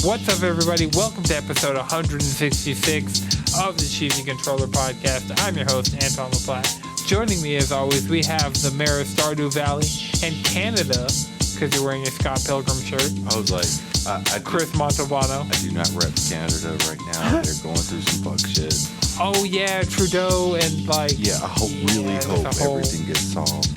What's up, everybody? Welcome to episode 166 of the Cheesy Controller Podcast. I'm your host, Anton LaPlatte. Joining me, as always, we have the mayor of Stardew Valley and Canada, because you're wearing a Scott Pilgrim shirt. I was like, Chris Montalbano. I do not rep Canada right now. They're going through some fuck shit. Oh, yeah, Trudeau and, like... Yeah, I really hope everything gets solved.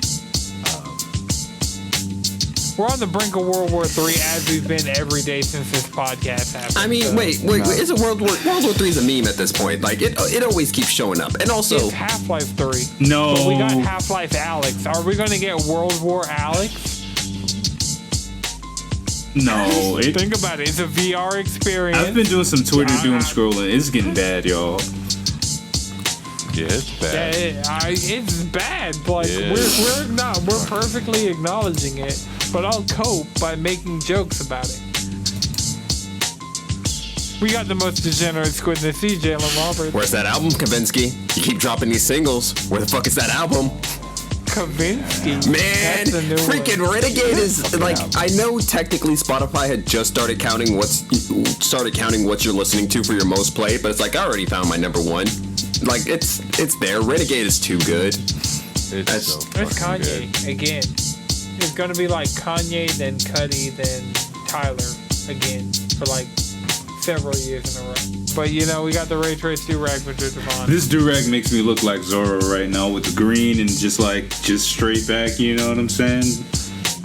We're on the brink of World War III, as we've been every day since this podcast happened. I mean, wait, is it World War III is a meme at this point? Like, it always keeps showing up. And also... It's Half-Life 3. No. But we got Half-Life Alex. Are we going to get World War Alex? No. Think about it. It's a VR experience. I've been doing some Twitter doom scrolling. It's getting bad, y'all. Yeah, it's bad. It's bad. Like, Yeah. we're perfectly acknowledging it. But I'll cope by making jokes about it. We got the most degenerate squid in the sea, Jalen Roberts. Where's that album, Kavinsky? You keep dropping these singles. Where the fuck is that album? Kavinsky. Man, That's a new freaking one. Renegade is like, I know technically Spotify had just started counting what you're listening to for your most played, but it's like I already found my number one. Like it's there. Renegade is too good. It's Kanye good. again. It's gonna be like Kanye, then Cudi, then Tyler again for like several years in a row. But you know, we got the Ray Trace do-rag with Devon. This do-rag makes me look like Zorro right now with the green and just straight back, you know what I'm saying?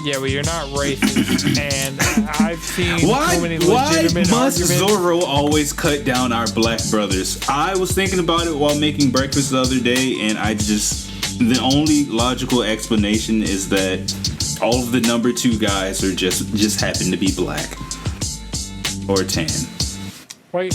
Yeah, but you're not racist. And I've seen so many Why legitimate must arguments. Zorro always cut down our black brothers? I was thinking about it while making breakfast the other day, and the only logical explanation is that all of the number two guys are just happen to be black or tan. Wait.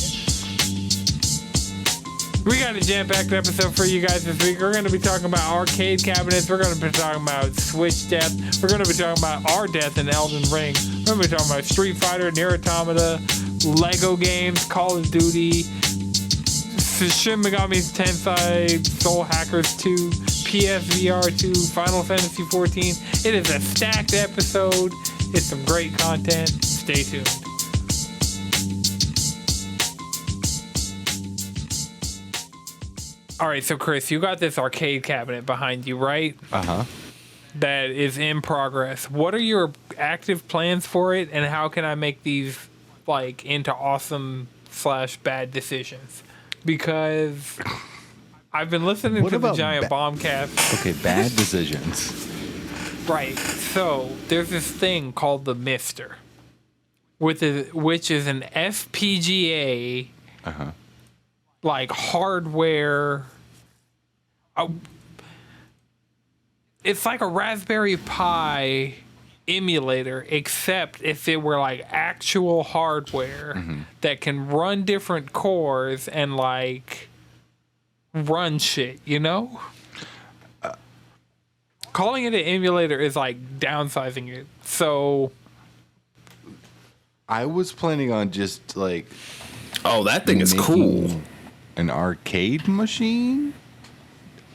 We got a jam-packed episode for you guys this week. We're going to be talking about arcade cabinets. We're going to be talking about Switch death. We're going to be talking about our death in Elden Ring. We're going to be talking about Street Fighter, Nier Automata, Lego games, Call of Duty, Shin Megami Tensei, Soul Hackers 2, PSVR 2, Final Fantasy 14. It is a stacked episode. It's some great content. Stay tuned. All right, so Chris, you got this arcade cabinet behind you, right? Uh-huh. That is in progress. What are your active plans for it, and how can I make these like into awesome / bad decisions? Because I've been listening to the Giant Bombcast. Okay, bad decisions. Right. So there's this thing called the Mister, which is an FPGA. Uh-huh. Like hardware. It's like a Raspberry Pi emulator, except if it were like actual hardware that can run different cores and like run shit, you know? Calling it an emulator is like downsizing it. So I was planning on just like... Oh, that thing is cool. An arcade machine?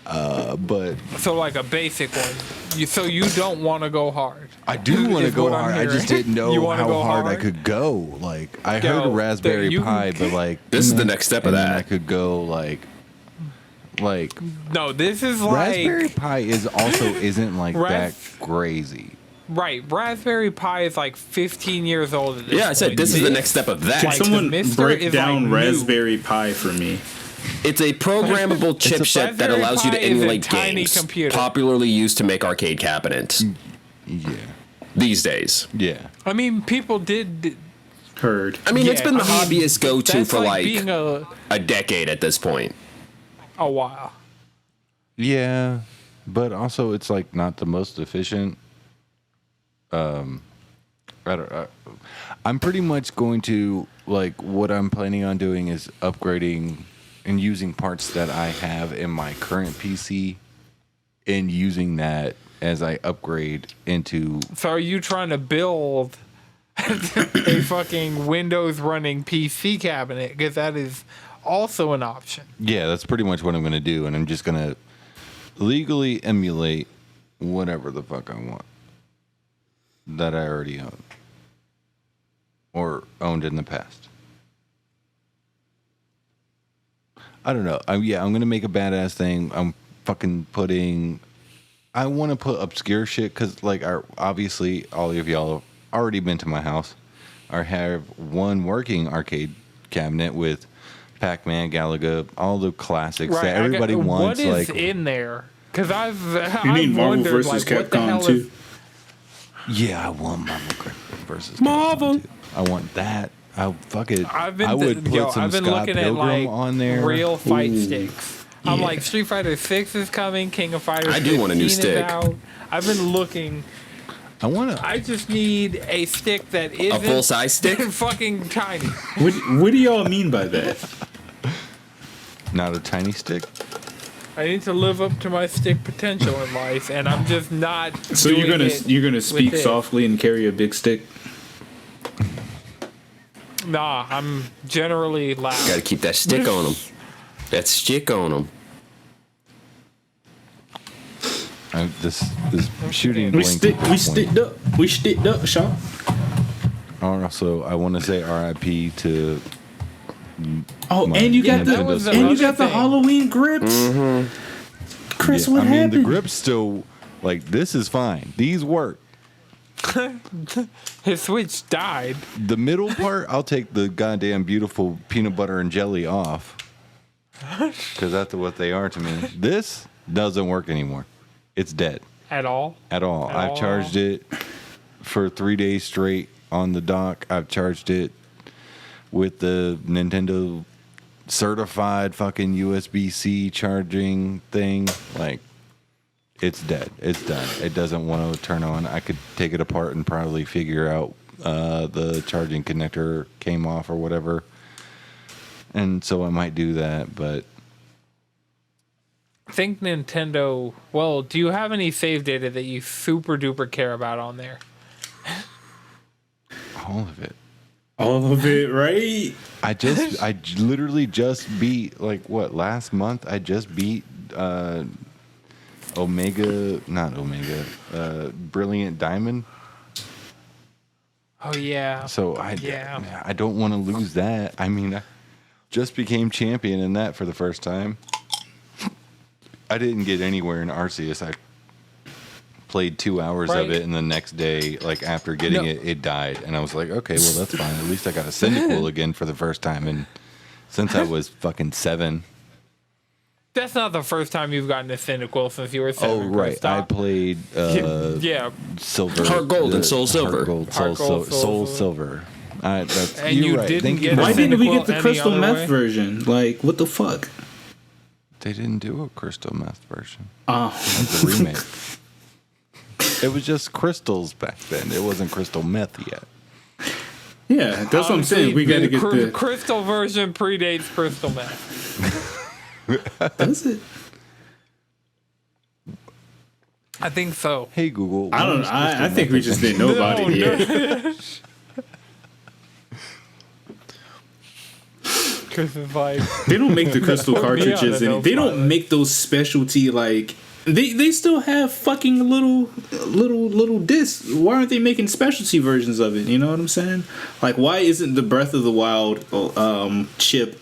But... So like a basic one. So you don't want to go hard. I do want to go hard. I just didn't know how hard I hard? could go. Like, I heard a Raspberry Pi, but like... This is the next step of that. I could go like... No, this is like... Raspberry Pi isn't like that crazy. Right, Raspberry Pi is like 15 years old at this Yeah, I said point. this is the next step of that. Can Like, someone the Mister break is down like new. Raspberry Pi for me? It's a programmable chipset that Raspberry allows you Pi to is a emulate tiny games, computer. popularly used to make arcade cabinets Yeah. these days. Yeah. I mean, people did... Heard. I mean, it's been the I mean, hobbyist go-to that's for like being a decade at this point. while. Yeah, but also it's like not the most efficient. I'm pretty much going to like what I'm planning on doing is upgrading and using parts that I have in my current PC and using that as I upgrade into. So are you trying to build a fucking Windows running PC cabinet? Because that is also an option. Yeah, that's pretty much what I'm going to do, and I'm just going to legally emulate whatever the fuck I want that I already own. or owned in the past. I don't know. I'm going to make a badass thing. I'm fucking putting... I want to put obscure shit because, like, obviously, all of y'all have already been to my house. I have one working arcade cabinet with Pac-Man, Galaga, all the classics that everybody wants. What is in there? Because I've need Marvel wondered, versus like, what the hell Capcom too. Yeah, I want Marvel versus Marvel. Capcom too. I want that. Fuck it. I would put some I've been Scott looking Pilgrim at like on there. real fight sticks. I'm like, Street Fighter 6 is coming, King of Fighters. I do want a new 15 is stick. out. I've been looking. I just need a stick that isn't A full-size stick? fucking tiny. What do y'all mean by that? Not a tiny stick. I need to live up to my stick potential in life, and I'm just not. So you're gonna speak it. softly and carry a big stick? Nah, I'm generally loud. Gotta keep that stick on them. That stick on them. This shooting. We sticked up, Sean. Also, I want to say R.I.P. to. Oh, and you got the Halloween grips. Mm-hmm. Chris, what happened? The grips still, like, this is fine. These work. His Switch died. The middle part, I'll take the goddamn beautiful peanut butter and jelly off. Because that's what they are to me. This doesn't work anymore. It's dead. At all? I've charged it for 3 days straight on the dock. I've charged it with the Nintendo certified fucking USB-C charging thing. Like, it's dead. It's done. It doesn't want to turn on. I could take it apart and probably figure out the charging connector came off or whatever. And so I might do that, but... I think Nintendo... Well, do you have any save data that you super duper care about on there? All of it. All of it, right? I literally just beat, like, what, last month? I just beat Brilliant Diamond. Oh, yeah. So I don't want to lose that. I mean, I just became champion in that for the first time. I didn't get anywhere in Arceus. I played 2 hours of it, and the next day, like, after getting it died. And I was like, okay, well, that's fine. At least I got a Cyndaquil again for the first time. And since I was fucking 7. That's not the first time you've gotten a Cyndaquil since you were 7. Oh, right. I played Silver. Heart Gold and Soul Silver. Soul Silver. And you're right. didn't get Why didn't we get the any crystal other meth way? version? Like, what the fuck? They didn't do a crystal meth version. Oh. Like the remake. It was just crystals back then. It wasn't crystal meth yet. Yeah, that's what I'm saying. We got to get the crystal version predates crystal meth. Does it? I think so. Hey Google. I don't know. I think we just didn't know about it yet. Because it's like They don't make the crystal cartridges and they don't make those specialty, like, they still have fucking little discs. Why aren't they making specialty versions of it? You know what I'm saying? Like, why isn't the Breath of the Wild chip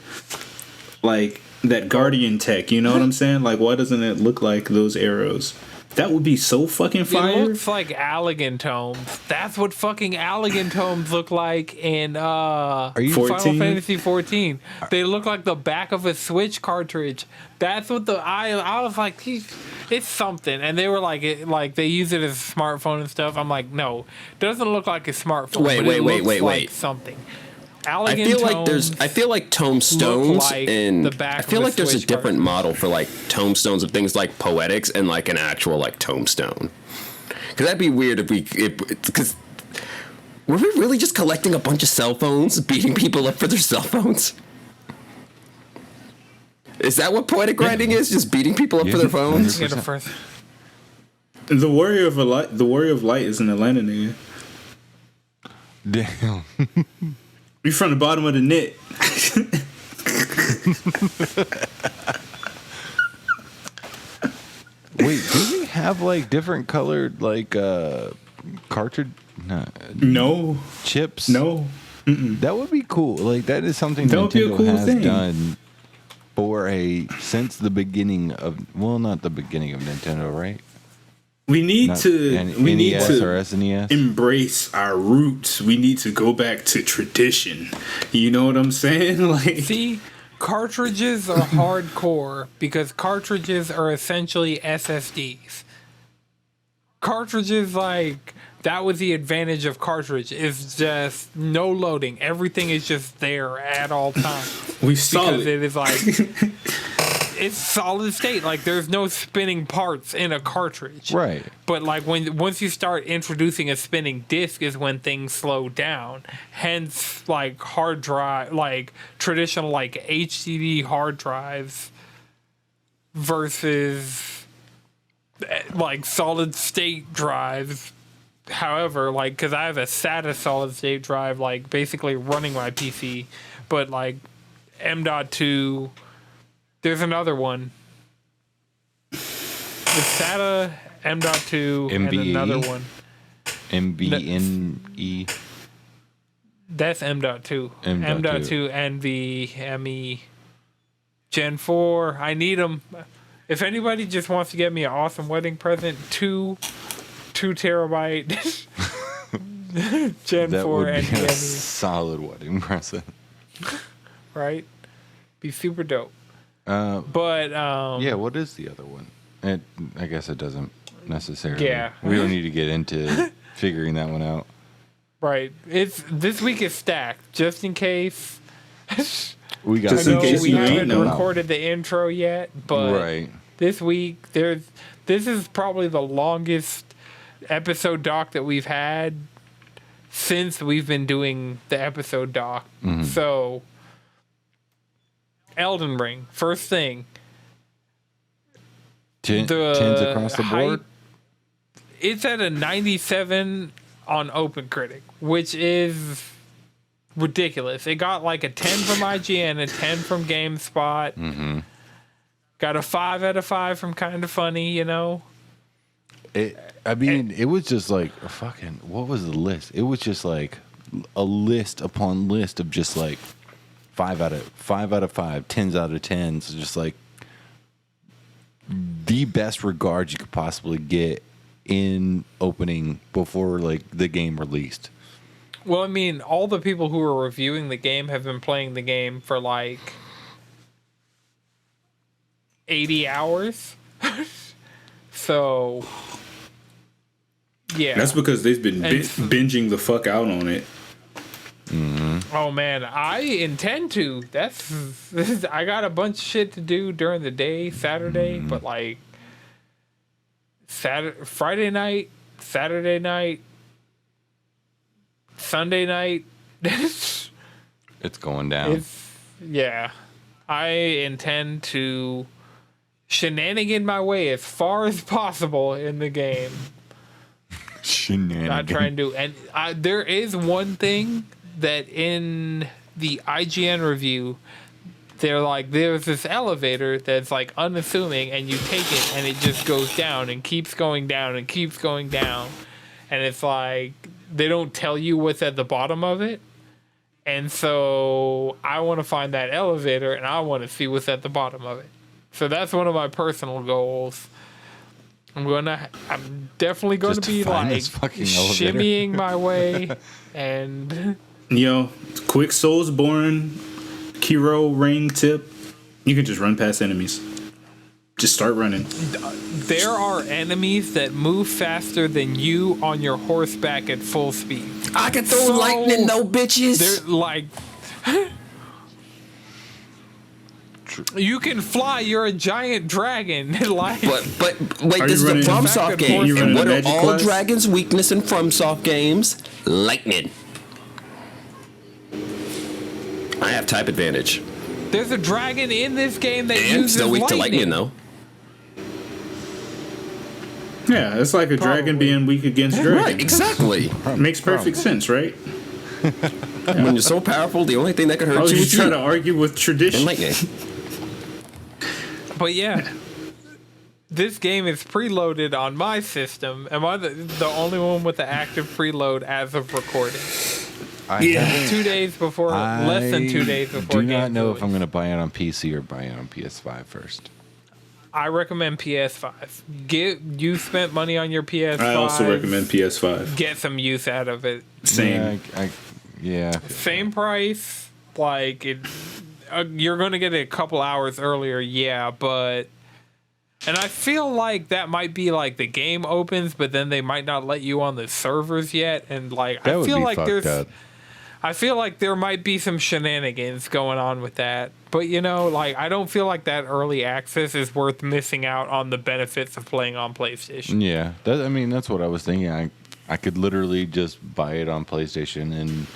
like that Guardian tech? You know what I'm saying? Like, why doesn't it look like those arrows? That would be so fucking fire. It looks like Allegan tomes. That's what fucking Allegan tomes look like in Are you Final 14? Fantasy 14. They look like the back of a Switch cartridge. That's what I was like, it's something. And they were like, they use it as a smartphone and stuff. I'm like, no, it doesn't look like a smartphone. Wait. Something. I feel like tomestones like and the back I feel of a like there's a Switch different cartridge. model for like tomestones of things like poetics and like an actual like tomestone. Because that'd be weird if because were we really just collecting a bunch of cell phones, beating people up for their cell phones? Is that what poetic grinding is? Just beating people up for their phones? Get it first. The Warrior of Light is an Atlanta nigga. Damn. We from the bottom of the net. Wait, do we have like different colored like cartridge? No. Chips? No. That would be cool. Like that is something That would be a Nintendo cool has thing. done since the beginning of not the beginning of Nintendo, right? We need Not to NES or SNES. embrace our roots. We need to go back to tradition. You know what I'm saying? Like, See, cartridges are hardcore because cartridges are essentially SSDs. Cartridges, like, that was the advantage of cartridge. It's just no loading. Everything is just there at all times. we saw Because it. it is like, it's solid state. Like, there's no spinning parts in a cartridge. Right. But like once you start introducing a spinning disc is when things slow down. Hence, like hard drive, like traditional like HDD hard drives versus like solid state drives. However, like because I have a SATA solid state drive, like basically running my PC, but like M.2. There's another one. The SATA M.2 and MBE? another one. MBNE. That's M.2. M.2. M.2 NVMe Gen 4. I need them. If anybody just wants to get me an awesome wedding present, 2 terabyte Gen That 4 would be a NVMe. solid wedding present. Right? Be super dope. Uh, But yeah, what is the other one? I guess it doesn't necessarily. Yeah. We don't need to get into figuring that one out. right. This week is stacked, just in case. We got Just I in know case we you haven't ain't know. recorded the intro yet, but right. this week this is probably the longest episode doc that we've had since we've been doing the episode doc. So Elden Ring, first thing. Tens The across the hype- board. It's at a 97 on OpenCritic, which is ridiculous. It got like a 10 from IGN, a 10 from GameSpot. Got a 5 out of 5 from Kinda Funny, you know? It was just like a fucking. What was the list? It was just like a list upon list of just like 5 out of 5, 10s out of 10s, just like the best regards you could possibly get in opening before like the game released. Well, I mean, all the people who are reviewing the game have been playing the game for like 80 hours. So, yeah. That's because they've been And- binging the fuck out on it. Oh man, I intend to. I got a bunch of shit to do during the day, Saturday, but like Friday night, Saturday night, Sunday night. It's going down. Yeah. I intend to shenanigan my way as far as possible in the game. Shenanigans. Not trying to. And there is one thing that in the IGN review, they're like, there's this elevator that's like unassuming, and you take it, and it just goes down and keeps going down and keeps going down. And it's like, they don't tell you what's at the bottom of it. And so I want to find that elevator, and I want to see what's at the bottom of it. So that's one of my personal goals. I'm definitely going Just to be to find like this fucking elevator. shimmying my way and Yo, quick Soulsborne, Kiro ring tip. You can just run past enemies. Just start running. there are enemies that move faster than you on your horseback at full speed. I can throw So, lightning, though, bitches. They're like you can fly, you're a giant dragon. Like But wait, Are this you is a running- FromSoft Back and game. forth. You And running what a are magic all class? dragons' weakness in FromSoft games? Lightning. I have type advantage. there's a dragon in this game that And uses still weak to lightning, lightning. though. Yeah, it's like a dragon Probably. being weak against dragon. Right, exactly. Makes perfect sense, right? When you're so powerful, the only thing that can I hurt was you just is trying you. to argue with And tradition. lightning. But yeah, this game is preloaded on my system. Am I the only one with the active preload as of recording? haven't- 2 days before, less than 2 days before. Do not games know release. if I'm going to buy it on PC or buy it on PS5 first. I recommend PS5. You spent money on your PS5. I also recommend PS5. Get some use out of it. Same. Yeah. Same price. Like it, you're going to get it a couple hours earlier. Yeah, but. And I feel like that might be like the game opens, but then they might not let you on the servers yet. And like, That I would feel be like fucked up. I feel like there might be some shenanigans going on with that. But you know, like, I don't feel like that early access is worth missing out on the benefits of playing on PlayStation. Yeah. That's what I was thinking. I could literally just buy it on PlayStation and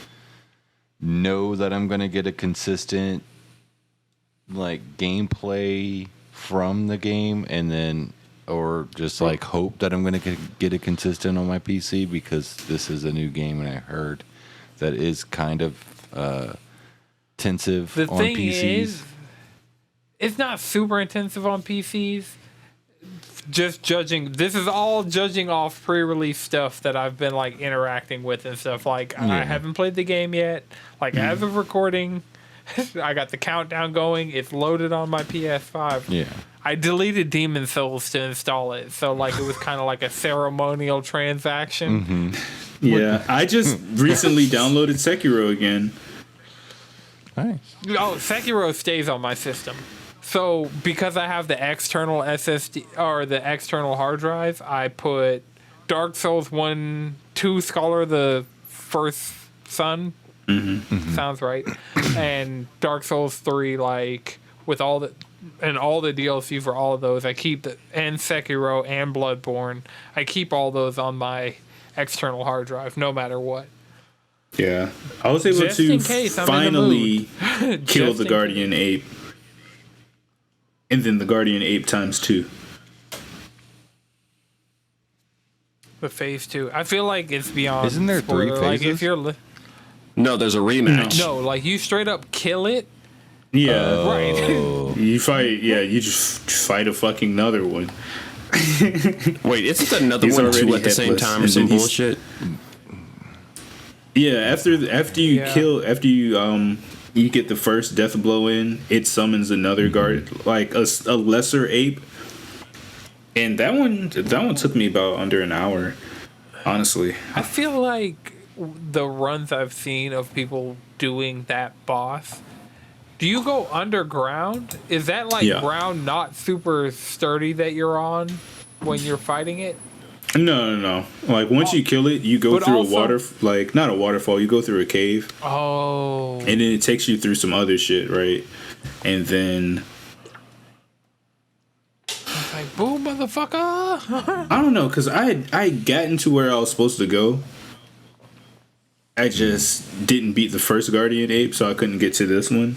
know that I'm going to get a consistent like gameplay from the game, and then or just like hope that I'm going to get it consistent on my PC, because this is a new game and I heard that is kind of intensive The on thing PCs. is, it's not super intensive on PCs. Just judging, this is all judging off pre-release stuff that I've been like interacting with and stuff. Like, I haven't played the game yet. Like, as of recording, I got the countdown going. It's loaded on my PS5. Yeah. I deleted Demon Souls to install it, so like it was kind of like a ceremonial transaction. Yeah, I just recently downloaded Sekiro again. Nice. Oh, Sekiro stays on my system. So because I have the external SSD or the external hard drive, I put Dark Souls 1, 2 Scholar the First Son. Sounds right. And Dark Souls 3, like with all the DLC for all of those, I keep and Sekiro and Bloodborne. I keep all those on my external hard drive, no matter what. Yeah, I was able Just to in case I'm finally in the kill Just the in Guardian Ape, and then the Guardian Ape times 2. The phase 2. I feel like it's beyond. Isn't there 3 spoiler. Like if phases? you're No, there's a rematch. no, like you straight up kill it. Yeah, Right. you fight. Yeah, you just fight a fucking another one. Wait, isn't another He's one already two at the same headless, time or and some then he's- bullshit? Yeah, after you Yeah. kill, after you get the first death blow in, it summons another guard, like a lesser ape, and that one took me about under an hour, honestly. I feel like the runs I've seen of people doing that boss. Do you go underground? Is that like Yeah. ground not super sturdy that you're on when you're fighting it? No. Like once you kill it, you go But through also- a water, like not a waterfall. You go through a cave, Oh. and then it takes you through some other shit, right? And then Like, boom, motherfucker. I don't know, cause I had gotten to where I was supposed to go. I just didn't beat the first Guardian Ape, so I couldn't get to this one,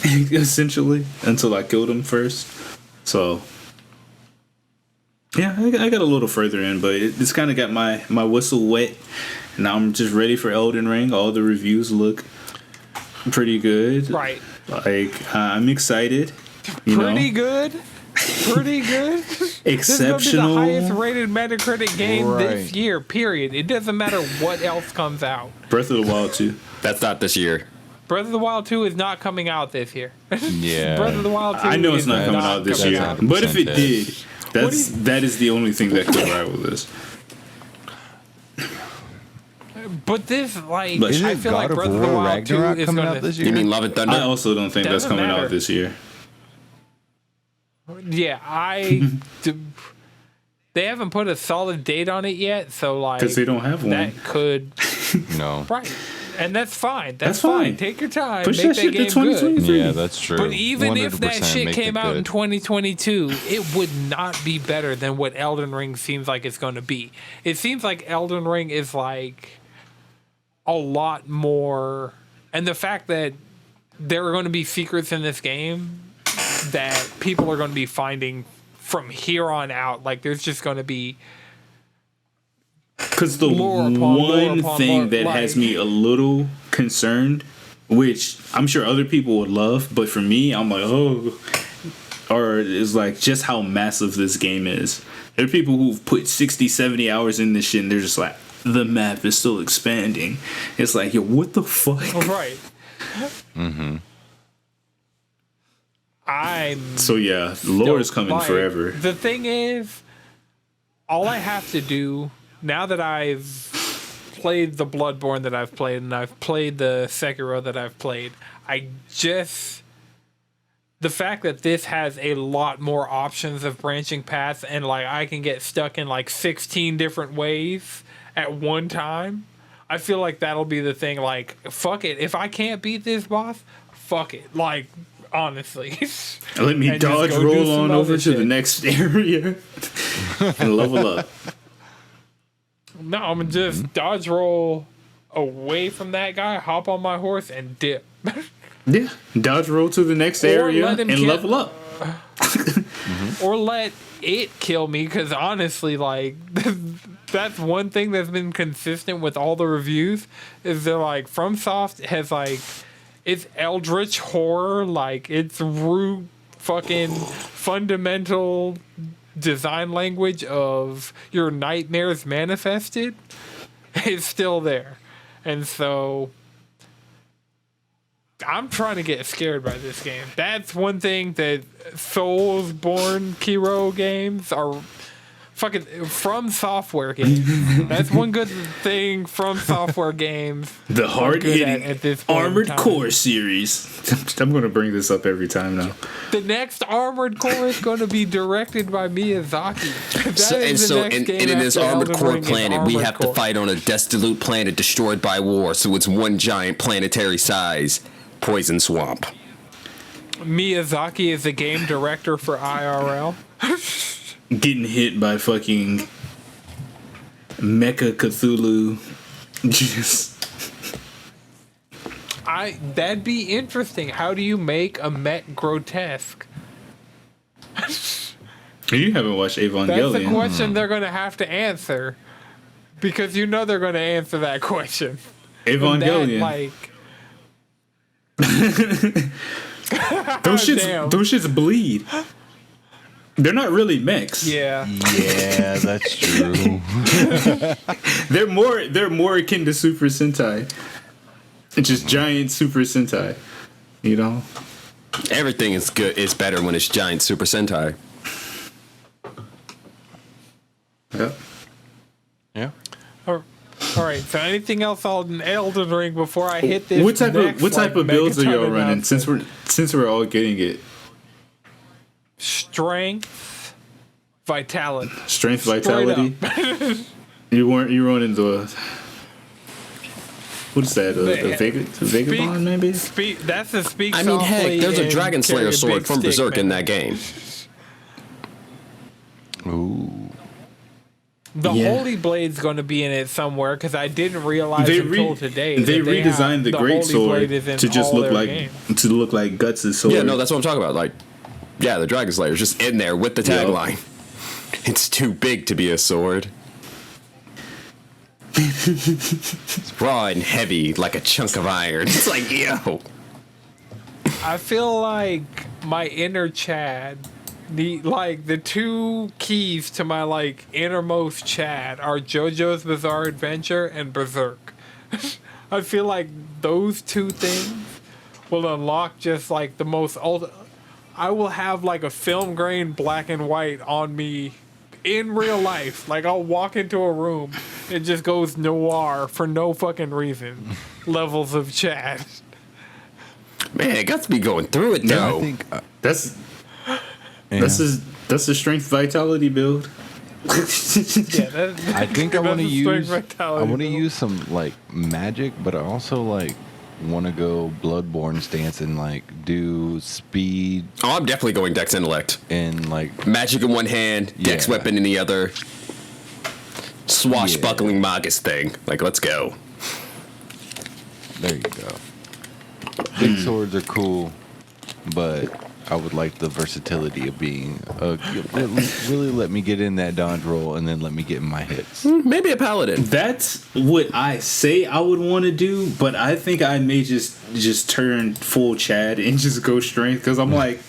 essentially, until I killed him first. So, yeah, I got a little further in, but it's kind of got my whistle wet. Now I'm just ready for Elden Ring. All the reviews look pretty good. Right. Like, I'm excited. Pretty good. Pretty good. Exceptional. This is the highest rated Metacritic game this Right. year, period. It doesn't matter what else comes out. Breath of the Wild 2. That's not this year. Breath of the Wild 2 is not coming out this year. Yeah. Breath of the Wild 2 I know it's is not coming out this coming year, out. out. but if it 100% did, that is the only thing that could rival this. But this, like, But Isn't I feel God like of Breath of the War Wild 2 Ragnarok is coming going out this to... year? You mean Love and Thunder? I also don't think that's Doesn't coming matter. out this year. Yeah, they haven't put a solid date on it yet, so, like... Because they don't have one. That could... No. Right. And that's fine. That's fine. fine. Take your time. Push Make that shit to game good. 2023. Yeah, that's true. But even if that 100% shit make came it out in good. 2022, it would not be better than what Elden Ring seems like it's going to be. It seems like Elden Ring is like a lot more, and the fact that there are going to be secrets in this game that people are going to be finding from here on out. Like there's just going to be Because the Lore upon one lore upon thing lore, that like- has me a little concerned, which I'm sure other people would love, but for me, I'm like, oh, or is like just how massive this game is. There are people who've put 60, 70 hours in this shit, and they're just like, the map is still expanding. It's like, yo, what the fuck? Right. So yeah, lore is coming like, forever. The thing is, all I have to do now that I've played the Bloodborne that I've played and I've played the Sekiro that I've played, the fact that this has a lot more options of branching paths and like I can get stuck in like 16 different ways at one time, I feel like that'll be the thing. Like, fuck it, if I can't beat this boss, fuck it, like, honestly. Let me dodge roll on over to the next area and level up. No, I'm gonna just dodge roll away from that guy, hop on my horse, and dip. Yeah, dodge roll to the next area and level up. Or let it kill me, because honestly, like, that's one thing that's been consistent with all the reviews, is they're like, FromSoft has, like, it's eldritch horror, like, it's root fucking fundamental design language of your nightmares manifested is still there. And so I'm trying to get scared by this game. That's one thing that Soulsborne Kiro games are fucking From Software games. That's one good thing From Software games. The hard-hitting at this point Armored Core series. I'm going to bring this up every time now. The next Armored Core is going to be directed by Miyazaki. And in this Armored Core planet, we have to fight on a desolate planet destroyed by war, so it's one giant planetary size poison swamp. Miyazaki is the game director for IRL. Getting hit by fucking Mecha Cthulhu. Just that'd be interesting. How do you make a mech grotesque? You haven't watched Evangelion. That's the question they're going to have to answer, because you know they're going to answer that question. Evangelion. Those shits bleed. They're not really mechs. Yeah. Yeah, that's true. They're more akin to Super Sentai. It's just giant Super Sentai. You know? Everything is good. It's better when it's giant Super Sentai. Yeah. Yeah. All right. So anything else on Elden Ring before I hit this? What type of builds are y'all running? Since we're all getting it. Strength, vitality. Strength, vitality. You running the. What is that? The Vagabond, maybe? That's the speak. I mean, heck, there's a Dragon Slayer sword from Berserk in that game. Ooh. The Holy Blade's going to be in it somewhere, because I didn't realize until today. They redesigned the Great Sword to just look like Guts' sword. Yeah, no, that's what I'm talking about. Like, yeah, the Dragon Slayer is just in there with the tagline. It's too big to be a sword. It's raw and heavy like a chunk of iron. It's like, yo. I feel like my inner Chad, the two keys to my like innermost Chad are JoJo's Bizarre Adventure and Berserk. I feel like those two things will unlock just like the most I will have like a film grain black and white on me in real life. Like, I'll walk into a room, it just goes noir for no fucking reason. Levels of Chad. Man, it got to be going through it though. I think that's a strength vitality build. I think I want to use some like magic, but I also like want to go Bloodborne stance and like do speed. Oh, I'm definitely going Dex Intellect. And like magic in one hand, Dex weapon in the other. Swashbuckling Magus thing. Like, let's go. There you go. Big swords are cool, but I would like the versatility of being really let me get in that dodge roll and then let me get in my hits. Maybe a paladin. That's what I say I would want to do, but I think I may just turn full Chad and just go strength because I'm like,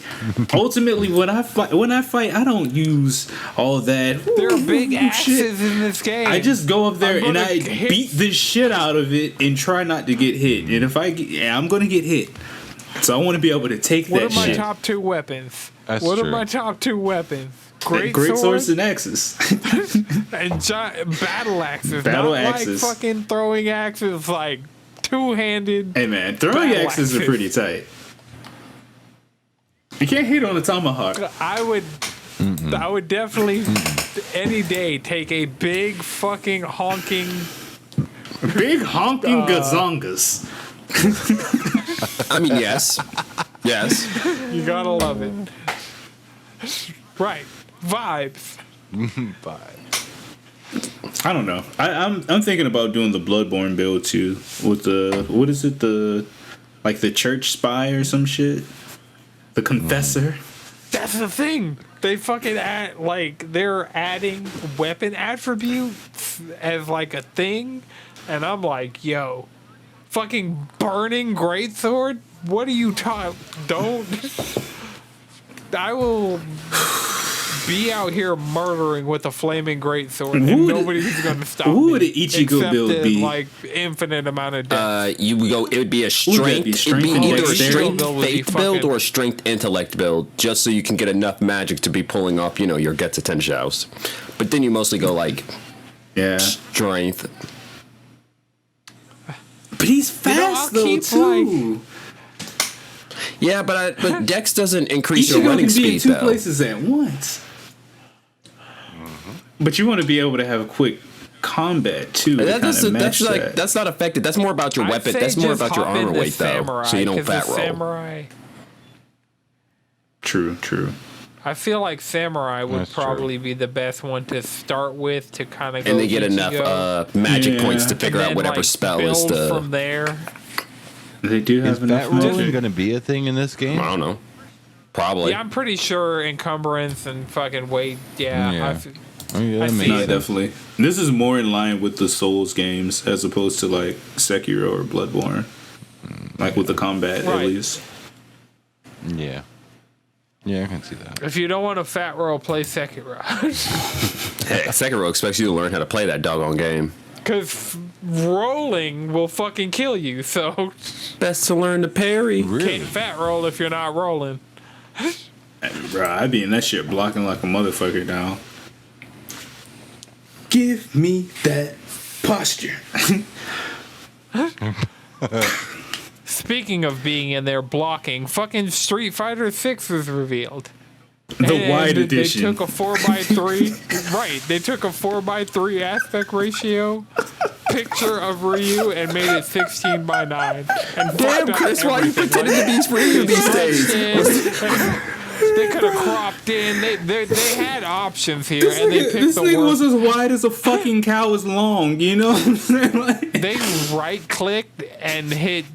ultimately when I fight, I don't use all that. There are big axes shit. in this game. I just go up there and I beat the shit out of it and try not to get hit. And if I'm gonna get hit. So I want to be able to take that shit. What are my top two weapons? That's what true. are my top two weapons? Great swords and axes. And battle axes. Battle not axes. like fucking throwing axes, like two-handed. Hey man, throwing battle axes are pretty tight. You can't hit on a tomahawk. I would definitely any day take a big fucking honking gazongas. I mean, yes. Yes. You gotta love it. Right. Vibes. I don't know. I'm thinking about doing the Bloodborne build too with the what is it the church spy or some shit. The confessor. That's the thing. They fucking they're adding weapon attributes as like a thing, and I'm like, yo, fucking burning greatsword. What are you talking? Don't. I will be out here murdering with a flaming greatsword, and nobody's gonna stop me. Who would the Ichigo except build in, be? like infinite amount of death. You would go. It would be a strength. It'd be and either a dexterity? strength Build would be faith build fucking- or a strength intellect build, just so you can get enough magic to be pulling off, your Getsu Tenshouse. But then you mostly go like Yeah. strength. But he's I'll fast though keep, too. Yeah, but Dex doesn't increase your Ichigo running can be in speed two though. places at once. But you want to be able to have a quick combat too. To That's not affected. That's more about your I'd weapon. say That's more just about your hop armor into weight though, samurai, so you don't 'cause fat the roll. Samurai. True. I feel like samurai would That's true. probably be the best one to start with to kind of go. And they get Ichigo, enough magic points to and figure out then, whatever like, spell is build the. from there. They do Is have enough fat rolling magic. going to be a thing in this game? I don't know. Probably. Yeah, I'm pretty sure encumbrance and fucking weight. Yeah, Yeah. I that see makes No, it. definitely. This is more in line with the Souls games as opposed to like Sekiro or Bloodborne. Like with the combat at Right. least. Yeah. Yeah, I can see that. If you don't want a fat roll, play Sekiro. Heck, Sekiro expects you to learn how to play that doggone game. Because rolling will fucking kill you. So Best to learn to parry. can't fat roll if you're not rolling. Bro, I be in that shit blocking like a motherfucker now. Give me that posture. Speaking of being in there blocking, fucking Street Fighter 6 was revealed. The And wide edition. They took a 4x3. Right. They took a 4x3 aspect ratio picture of Ryu and made it 16:9. And Damn, Chris, why are you pretending to be Ryu these days? They could have cropped in. They had options here, and they picked This the thing worst. was as wide as a fucking cow is long, you know what I'm saying? Like, They right clicked and hit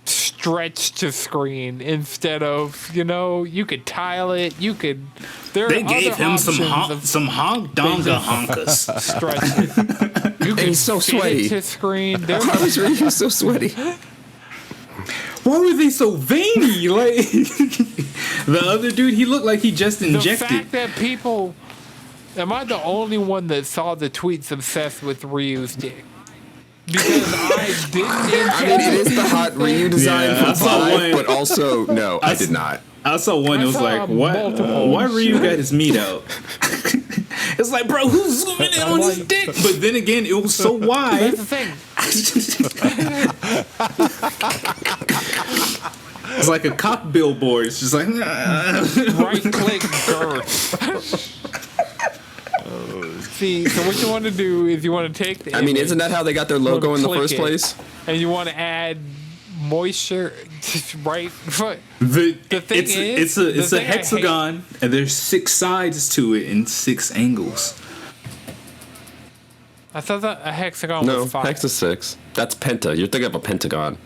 stretch to screen instead of, you could tile it. You could. There they are gave other him some options of honk donga honkas. stretch it. You could He's so fit it sweaty. to screen. There Why was Ryu so sweaty? Why were they so veiny? Like the other dude, he looked like he just the injected. fact that people. Am I the only one that saw the tweets obsessed with Ryu's dick? Because I didn't. I mean, it is the hot Ryu design Yeah, I from saw 5, one. but also, no, I did not. I saw one. It was saw like, multiple. why Ryu got his meat out? It's like, bro, who's zooming in on his like- dick? But then again, it was so wide. That's the thing. It's like a cock billboard. It's just like, Right click girth. See, so what you want to do is you want to take the I mean, image isn't that how they got their logo in the click first it. place? and you want to add moisture, right? the thing it's is, it's the a thing I hexagon, and there's 6 sides to it and 6 angles. I thought that a hexagon No, was 5. hex is 6. That's penta. You're thinking of a pentagon.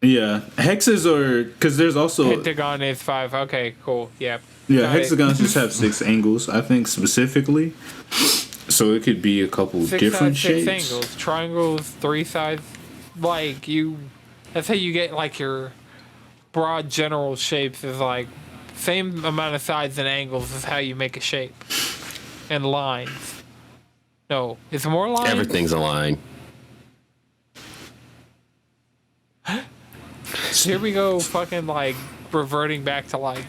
Yeah, hexes are because there's also Pentagon is 5. Okay, cool. Yep. yeah Got it. hexagons just have 6 angles. I think specifically, so it could be a couple 6 different sides, 6 shapes. angles. Triangles, 3 sides. Like you, that's how you get like your broad general shapes. Is like same amount of sides and angles is how you make a shape. And lines. No, it's more lines. Everything's a line. Here we go, fucking like reverting back to like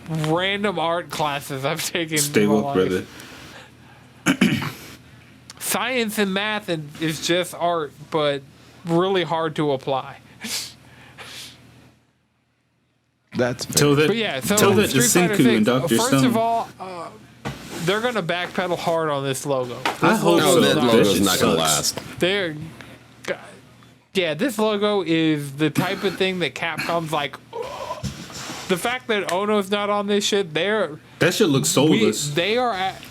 random art classes I've taken. Stay in my woke, life. brother. Science and math is just art, but really hard to apply. That's fair. Till that, But yeah, so till that Street Fighter Senku 6, and Dr. first Stone. of all, they're gonna backpedal hard on this logo. I hope No, so. that That logo's shit not gonna sucks. last. They're, yeah, this logo is the type of thing that Capcom's like. The fact that Ono's not on this shit, That shit looks soulless. they are at.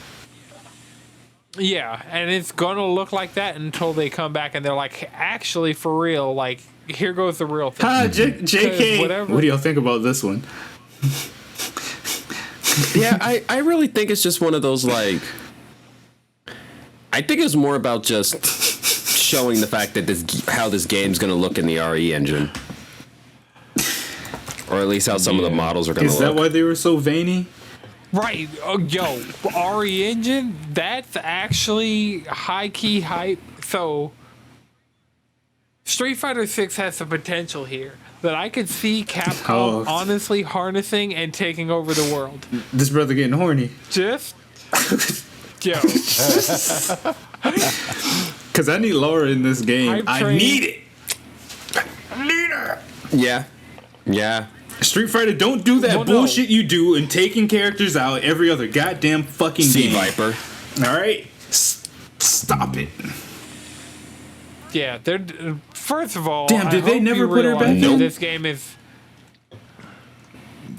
Yeah, and it's gonna look like that until they come back and they're like, actually, for real, like, here goes the real thing. Hi, JK. whatever- What do y'all think about this one? Yeah, I really think it's just one of those, like, I think it's more about just showing the fact that how this game's gonna look in the RE engine, or at least how some of the models are gonna Is look. that why they were so veiny? Right. Oh, yo, RE Engine, that's actually high key hype. So, Street Fighter 6 has the potential here that I could see Capcom Oh. honestly harnessing and taking over the world. This brother getting horny. Just, yo, Cause I need Laura in this game. Hype I train. need it. I need her. Yeah. Street Fighter, don't do that Well, no. bullshit you do in taking characters out every other goddamn fucking Sea game. Viper. All right, stop it. yeah. They're first of all. Damn, did I they hope never you put her back realize in? that Nope. This game is. I'm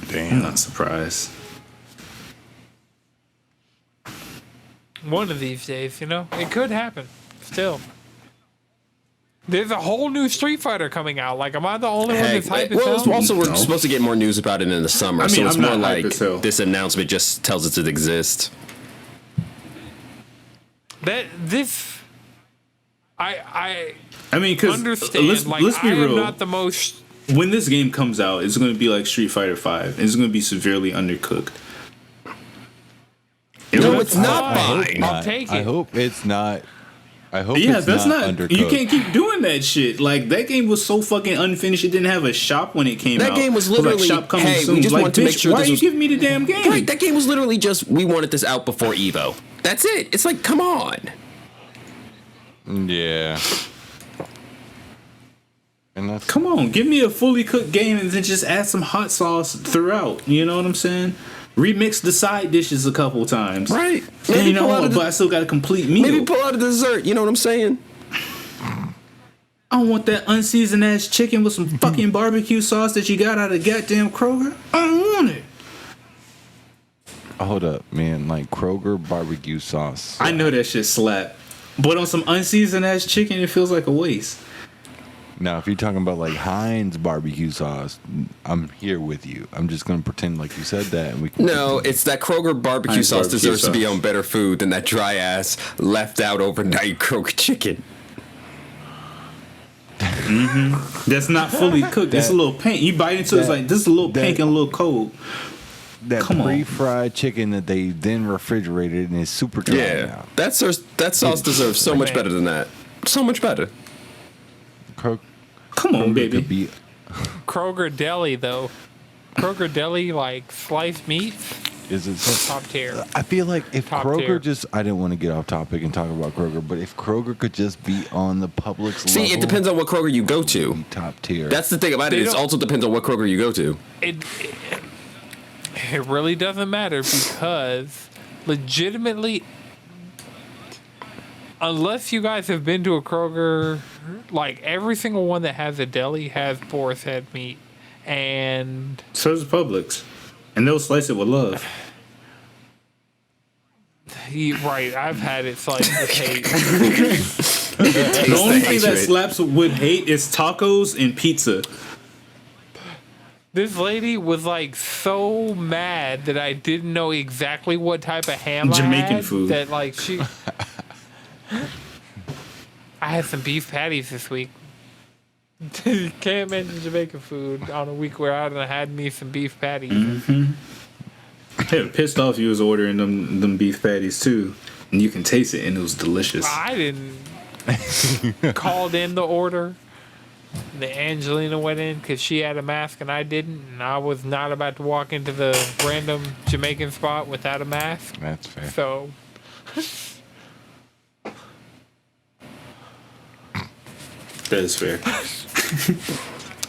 Damn. not surprised. One of these days, you know, it could happen. Still, there's a whole new Street Fighter coming out. Like, am I the only one that's hyped? Well, it's also we're No. supposed to get more news about it in the summer, I mean, so it's I'm more not like hyped as hell. this announcement just tells us it exists. That this, I I mean, cause understand. let's like, be I am real. not the most. When this game comes out, it's going to be like Street Fighter 5. It's going to be severely undercooked. No, it's not I hope fine. I'll not. take I it. hope it's not. I hope Yeah, it's that's not. undercooked. You can't keep doing that shit. Like, that game was so fucking unfinished. It didn't have a shop when it came That out. game was It like, literally, shop coming hey, we soon. just Like, wanted to make bitch, sure why this are you was- giving me the damn game? Right, that game was literally just we wanted this out before Evo. That's it. It's like, come on. Yeah. And that's Come on, give me a fully cooked game and then just add some hot sauce throughout. You know what I'm saying? Remix the side dishes a couple times. Right. And Maybe you know pull out what? a- But I still got a complete meal. Maybe pull out a dessert. You know what I'm saying? I don't want that unseasoned ass chicken with some fucking barbecue sauce that you got out of goddamn Kroger. I don't want it. hold up, man. Like Kroger barbecue sauce. I know that shit slap. But on some unseasoned ass chicken, it feels like a waste. Now, if you're talking about like Heinz barbecue sauce, I'm here with you. I'm just gonna pretend like you said that, and we can. No, it's that Kroger barbecue Heinz sauce barbecue deserves to be sauce. on better food than that dry ass left out overnight Kroger chicken. That's not fully cooked. It's a little pink. You bite into it, it's that- like, this is a little that- pink and a little cold. that come on. pre-fried chicken that they then refrigerated and is super dry Yeah, now. that sauce deserves so much better than that. So much better. Kroger Come on, baby. could be Kroger Deli though. Kroger Deli like sliced meat, is it so, top tier. I feel like if Top Kroger tier. just I didn't want to get off topic and talk about Kroger, but if Kroger could just be on the public's See, level, it depends on what Kroger you go to. be top tier. That's the thing about it. They It don't- also depends on what Kroger you go to. It really doesn't matter because legitimately, unless you guys have been to a Kroger, like every single one that has a deli has boar's head meat, and So does Publix. And they'll slice it with love. right, I've had it sliced with hate. The only thing that slaps with hate is tacos and pizza. This lady was like so mad that I didn't know exactly what type of ham Jamaican I had. food. That like she. I had some beef patties this week. Can't mention Jamaican food on a week where I had me some beef patties. Hey, pissed off you was ordering them beef patties too, and you can taste it, and it was delicious. I didn't called in the order. The Angelina went in because she had a mask and I didn't, and I was not about to walk into the random Jamaican spot without a mask. That's fair. So, That is fair.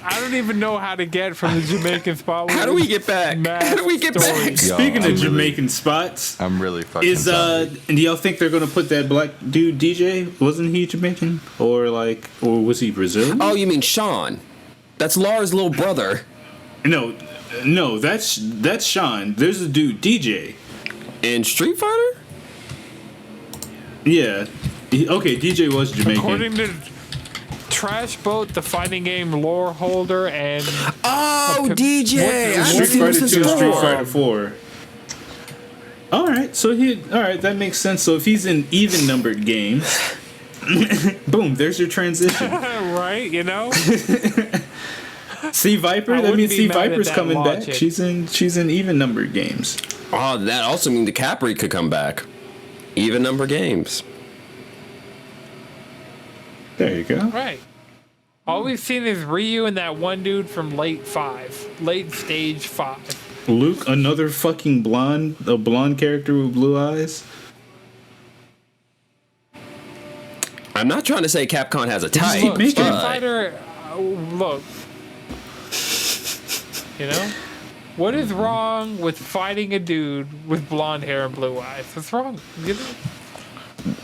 I don't even know how to get from the Jamaican spot. How do we get back? How do we get back? Speaking I'm of really- Jamaican spots, I'm really fucking is sorry. and do y'all think they're gonna put that black dude DJ? Wasn't he Jamaican or was he Brazilian? Oh, you mean Sean? That's Lars' little brother. No, that's Sean. There's a dude DJ. In Street Fighter? Yeah. Okay, DJ was Jamaican. According to Trash Boat, the fighting game lore holder, and Oh, DJ! I Street haven't seen him Fighter since 2, Street 4. Fighter 4. All right, that makes sense. So if he's in even numbered games, boom, there's your transition. right, you know. See Viper? I That wouldn't means be See mad at Viper's that coming logic. back. She's in even numbered games. Oh, that also means the Capri could come back. Even number games. There you go. Right. All we've seen is Ryu and that one dude from late stage 5. Luke, another fucking blonde character with blue eyes. I'm not trying to say Capcom has a type, keep making Street it. but Fighter, look. You know? What is wrong with fighting a dude with blonde hair and blue eyes? What's wrong? You know?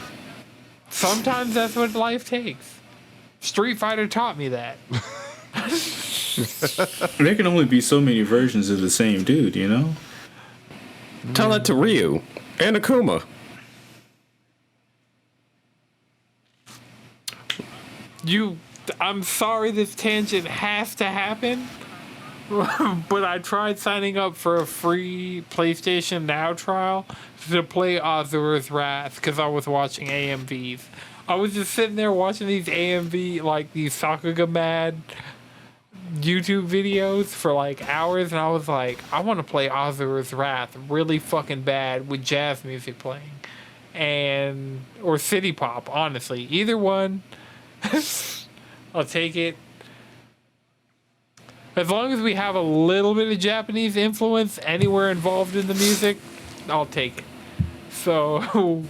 Sometimes that's what life takes. Street Fighter taught me that. There can only be so many versions of the same dude, you know? tell that to Ryu and Akuma. I'm sorry this tangent has to happen, but I tried signing up for a free PlayStation Now trial to play Azura's Wrath because I was watching AMVs. I was just sitting there watching these AMV, like these Sakuga Mad YouTube videos for like hours, and I was like, I want to play Azura's Wrath really fucking bad with jazz music playing, or city pop. Honestly, either one, I'll take it. As long as we have a little bit of Japanese influence anywhere involved in the music, I'll take it. So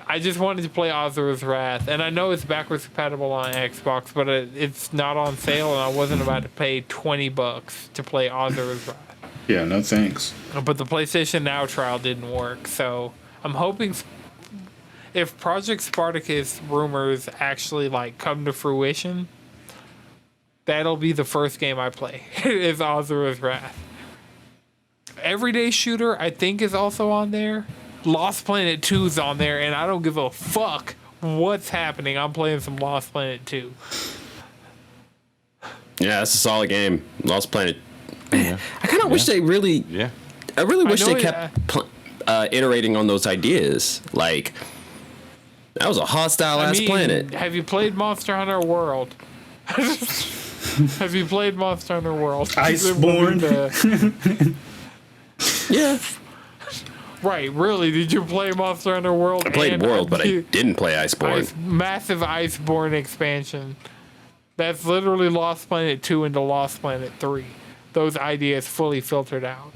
I just wanted to play Azura's Wrath, and I know it's backwards compatible on Xbox, but it's not on sale, and I wasn't about to pay $20 to play Azura's Wrath. Yeah, no thanks. But the PlayStation Now trial didn't work, so I'm hoping if Project Spartacus rumors actually like come to fruition, that'll be the first game I play. Is Azura's Wrath. Everyday Shooter, I think, is also on there. Lost Planet 2 is on there, and I don't give a fuck what's happening. I'm playing some Lost Planet 2. Yeah, that's a solid game. Lost Planet. Yeah. I kind of wish they really. Yeah. I really wish know they kept iterating on those ideas. Like, that was a hostile ass planet. Have you played Monster Hunter World? Have you played Monster Hunter World? Iceborne. Yeah, Right, really? Did you play Monster Hunter World? I played World, but I didn't play Iceborne. Massive Iceborne expansion. That's literally Lost Planet 2 into Lost Planet 3. Those ideas fully filtered out.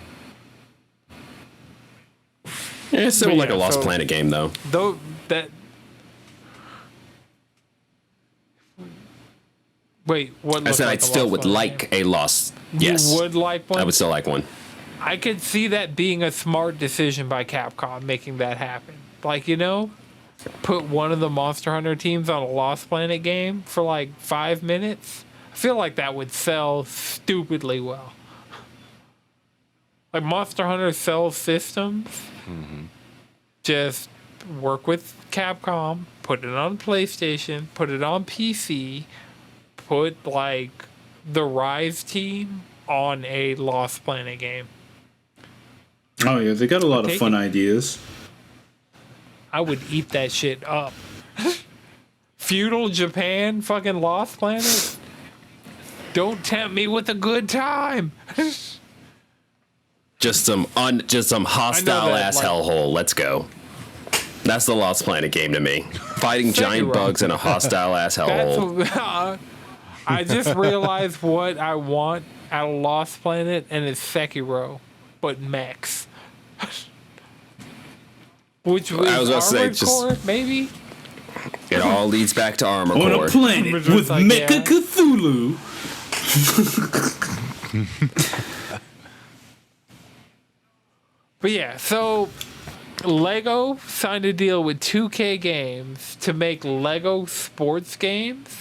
Yeah, it's still But like yeah, a Lost so- Planet game, though. Though that. Wait, what? I looked said like I'd a still Lost would Planet like game? a Lost. You Yes, would like one. I would still like one. I could see that being a smart decision by Capcom, making that happen. Like, you know, put one of the Monster Hunter teams on a Lost Planet game for like 5 minutes. I feel like that would sell stupidly well. Like Monster Hunter sells systems. Just work with Capcom, put it on PlayStation, put it on PC, put like the Rise team on a Lost Planet game. Oh yeah, they got a lot of fun it. ideas. I would eat that shit up. Feudal Japan, fucking Lost Planet. Don't tempt me with a good time. Just some hostile ass hellhole. Let's go. That's the Lost Planet game to me. Fighting giant bugs in a hostile ass hellhole. I just realized what I want out of Lost Planet, and it's Sekiro, but mechs. Which was I was about to say, Armored Core, maybe? It all leads back to Armor On Core. a planet with like, Mecha yeah. Cthulhu. But yeah, so Lego signed a deal with 2K Games to make Lego sports games.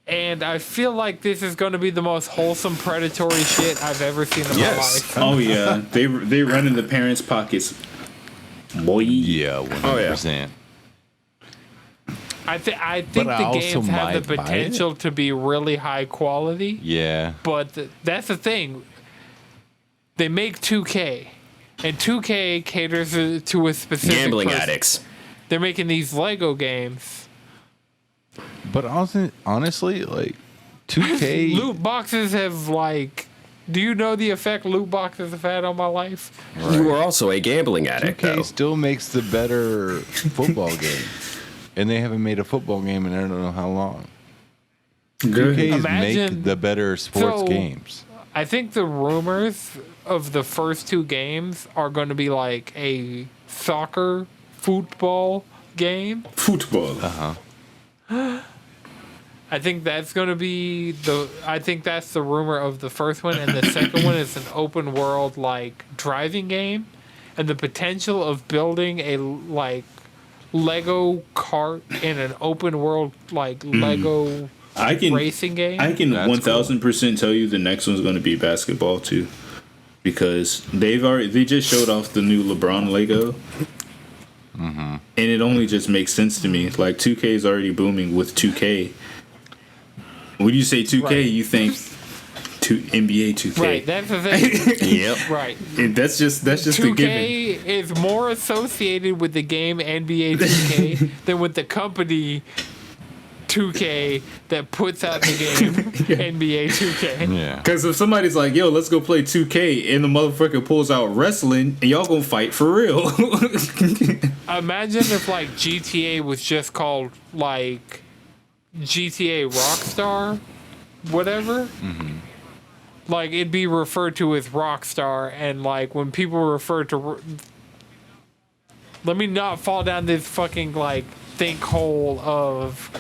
And I feel like this is going to be the most wholesome predatory shit I've ever seen in my life. Oh yeah, they run in the parents' pockets. Boy. Yeah, 100%. I think But the I also games have the might buy potential to be really high quality. Yeah. But that's the thing. They make 2K, and 2K caters to a specific Gambling person. addicts. They're making these Lego games. But also, honestly, like 2K. Loot boxes have like. Do you know the effect loot boxes have had on my life? You are also a gambling addict, 2K though. still makes the better football game. And they haven't made a football game in I don't know how long. 2K Imagine- make the better sports So- games. I think the rumors of the first two games are going to be like a soccer football game. Football. I think that's going to be I think that's the rumor of the first one, and the second one is an open world like driving game, and the potential of building a like Lego kart in an open world like Lego I can racing game. I can That's 1000% tell you the next one's going to be basketball too, because they just showed off the new LeBron Lego, and it only just makes sense to me. Like 2K is already booming with 2K. When you say 2K, Right. you think NBA 2K. Right, that's the thing. Yep. Right. And that's just a given. 2K is more associated with the game NBA 2K than with the company 2K that puts out the game NBA 2K. Yeah. Because if somebody's like, yo, let's go play 2K, and the motherfucker pulls out wrestling, and y'all gonna fight for real. Imagine if like GTA was just called like GTA Rockstar, whatever. Like it'd be referred to as Rockstar, and like when people refer to, let me not fall down this fucking like think hole of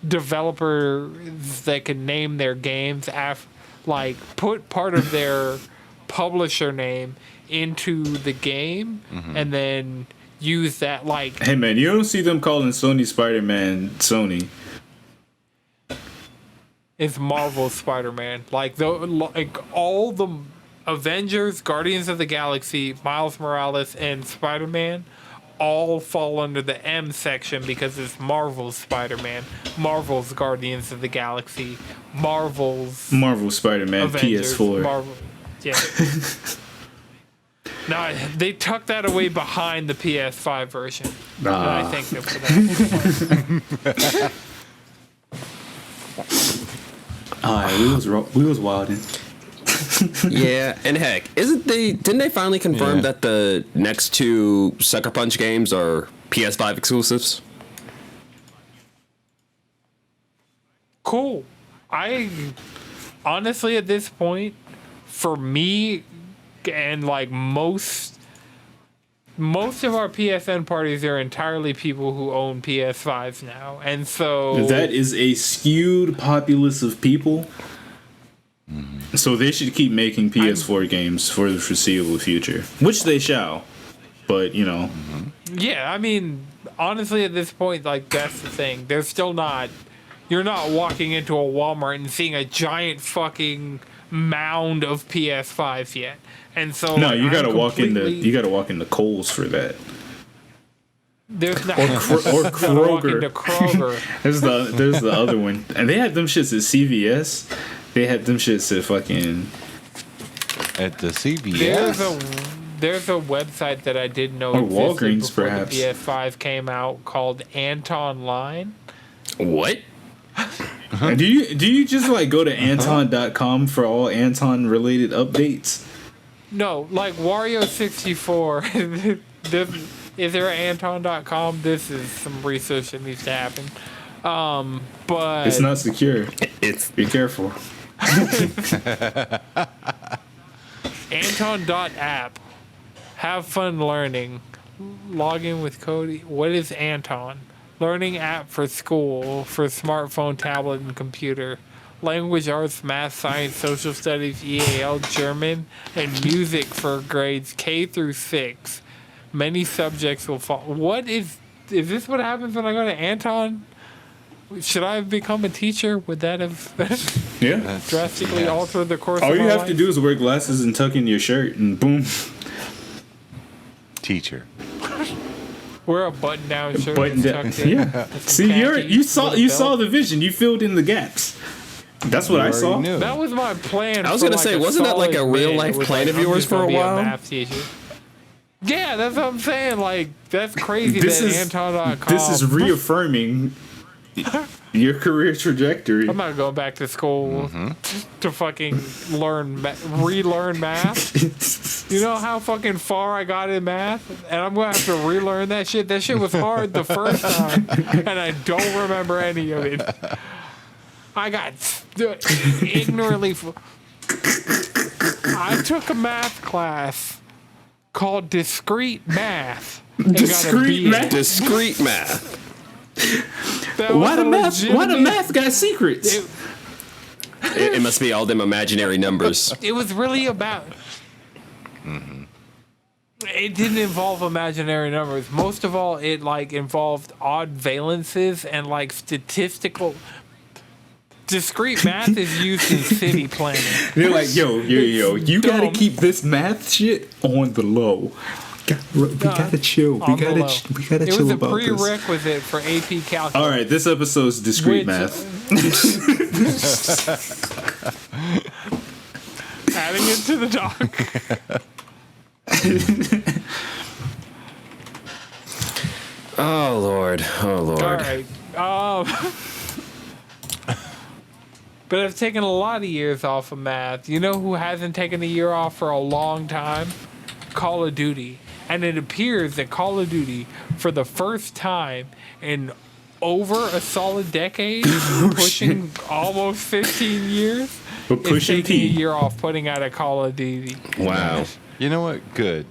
developers that can name their games like put part of their publisher name into the game and then use that like Hey man, you don't see them calling Sony Spider-Man Sony. it's Marvel Spider-Man. Like all the Avengers, Guardians of the Galaxy, Miles Morales, and Spider-Man all fall under the M section because it's Marvel's Spider-Man, Marvel's Guardians of the Galaxy, Marvel's Marvel Spider-Man Avengers, PS4. Marvel. Yeah. No, they tucked that away behind the PS5 version. And I thank them for that. Alright, we was wilding. Yeah, and heck, didn't they finally confirm Yeah. that the next two Sucker Punch games are PS5 exclusives? Cool. I honestly, at this point, for me and like most of our PSN parties are entirely people who own PS5s now, and so That is a skewed populace of people. So they should keep making PS4 games for the foreseeable future, which they shall. But, you know. yeah. I mean, honestly, at this point, like that's the thing. They're still not. You're not walking into a Walmart and seeing a giant fucking mound of PS5s yet, and so No, like, you gotta I'm walk completely- into Kohl's for that. There's not. or Walk into Kroger. Kroger. There's the other one, and they had them shits at CVS. They had them shits at fucking. At the CVS. There's a website that I didn't know Or existed Walgreens, before perhaps. the PS5 came out called Anton Line. What? And do you just like go to Anton.com for all Anton related updates? No, like Wario 64. Is there an Anton.com? This is some research that needs to happen. But It's not secure. It's Be careful. Anton.app. Have fun learning. Log in with Cody. What is Anton? Learning app for school, for smartphone, tablet, and computer. Language arts, math, science, social studies, EAL, German, and music for grades K through 6. Many subjects will fall. What is this what happens when I go to Anton? Should I have become a teacher? Would that have Yeah. drastically altered the course All of you my have life? to do is wear glasses and tuck in your shirt, and boom, Teacher. Wear a button-down shirt. button that's down. tucked in. Yeah. With some See, khakis you saw with a belt. the vision. You filled in the gaps. That's what I You saw. already knew. That was my plan. I was for gonna like say, a wasn't that like a solid real bit. life It was plan like, of I'm yours just for a gonna be while? math teacher. Yeah, that's what I'm saying. Like, that's crazy This that is Anton.com. this is reaffirming your career trajectory. I'm not going back to school to fucking relearn math. You know how fucking far I got in math? And I'm going to have to relearn that shit. That shit was hard the first time, and I don't remember any of it. I got ignorantly. I took a math class called Discrete Math. and got a Discrete B in math? it. Discrete math. That Why was the a math? Why the legitimate- math got secrets? It, It must be all them imaginary numbers. it was really about. It didn't involve imaginary numbers. Most of all, it like involved odd valences and like statistical. Discrete math is used in city planning. They're like, yo, you gotta dumb. keep this math shit on the low. We gotta chill. On the low. We gotta It chill was a about this. prerequisite for AP calculus. All right, this episode's discrete Which- math. Adding it to the doc. Oh Lord. Oh Lord. All right. But I've taken a lot of years off of math. You know who hasn't taken a year off for a long time? Call of Duty. And it appears that Call of Duty, for the first time in over a solid decade, pushing almost 15 years, But is pushing taking a P. year off putting out a Call of Duty. Wow. You know what? Good.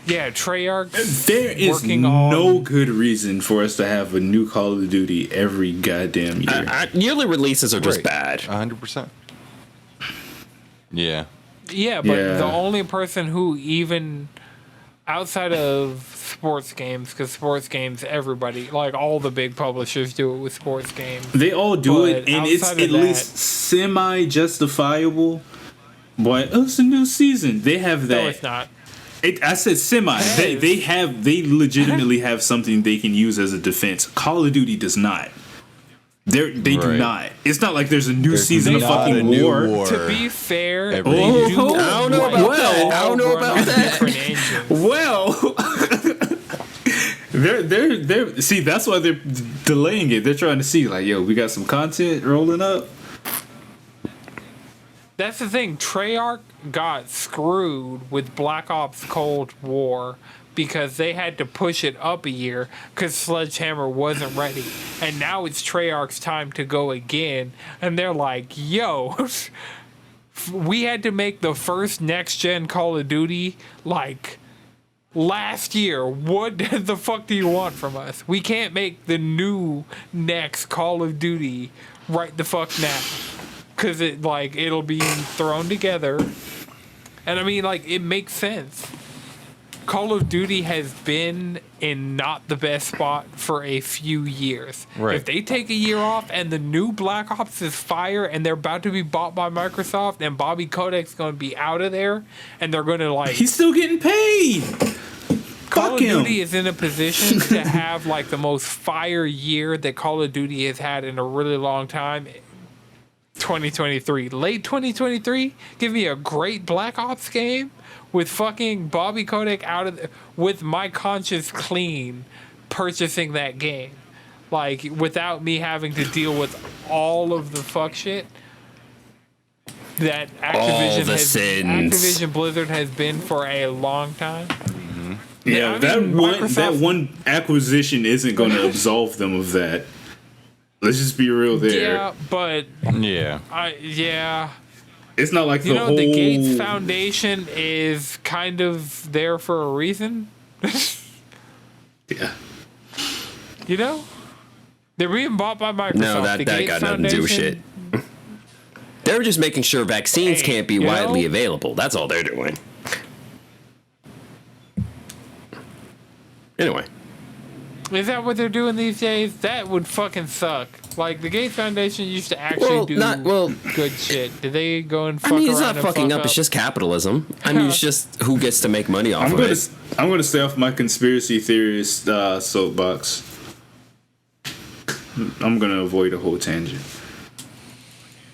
Yeah, Treyarch. There is working no on- good reason for us to have a new Call of Duty every goddamn year. Yearly releases are just Right. bad. 100%. Yeah. Yeah, but Yeah. the only person who even outside of sports games, because sports games, everybody, like all the big publishers do it with sports games. They all do But it, and it's outside at of that- least semi-justifiable. Boy, oh, it's a new season. They have that. No, it's not. I said semi. It They legitimately have something they can use as a defense. Call of Duty does not. They do Right. not. It's not like there's a new There's season of not fucking a new war. war. To be fair, Every they year. do I don't know like about that. I don't know all about run on that. different engines. Well, they're see that's why they're delaying it. They're trying to see like, yo, we got some content rolling up. That's the thing. Treyarch got screwed with Black Ops Cold War because they had to push it up a year because Sledgehammer wasn't ready. And now it's Treyarch's time to go again. And they're like, yo, we had to make the first next-gen Call of Duty, like, last year. What the fuck do you want from us? We can't make the new next Call of Duty right the fuck now. Because it'll be thrown together. And I mean, like, it makes sense. Call of Duty has been in not the best spot for a few years. Right. If they take a year off and the new Black Ops is fire and they're about to be bought by Microsoft and Bobby Kodak's going to be out of there and they're going to, like... He's still getting paid. Call Fuck of him. Duty is in a position to have like the most fire year that Call of Duty has had in a really long time. 2023, late 2023. Give me a great Black Ops game with fucking Bobby Kotick with my conscience clean, purchasing that game, like without me having to deal with all of the fuck shit that Activision Blizzard has been for a long time. Yeah, that one acquisition isn't going to absolve them of that. Let's just be real there. Yeah, but Yeah. It's not like you the know whole the Gates Foundation is kind of there for a reason. Yeah. You know, they're being bought by Microsoft. No, that got nothing to do with shit. They're just making sure vaccines can't be widely available. That's all they're doing. Anyway. Is that what they're doing these days? That would fucking suck. Like, the Gates Foundation used to actually do good shit. Did they go and fuck it's around not fucking up. It's just capitalism. I mean, it's just who gets to make money off of it. I'm going to stay off my conspiracy theorist soapbox. I'm going to avoid a whole tangent.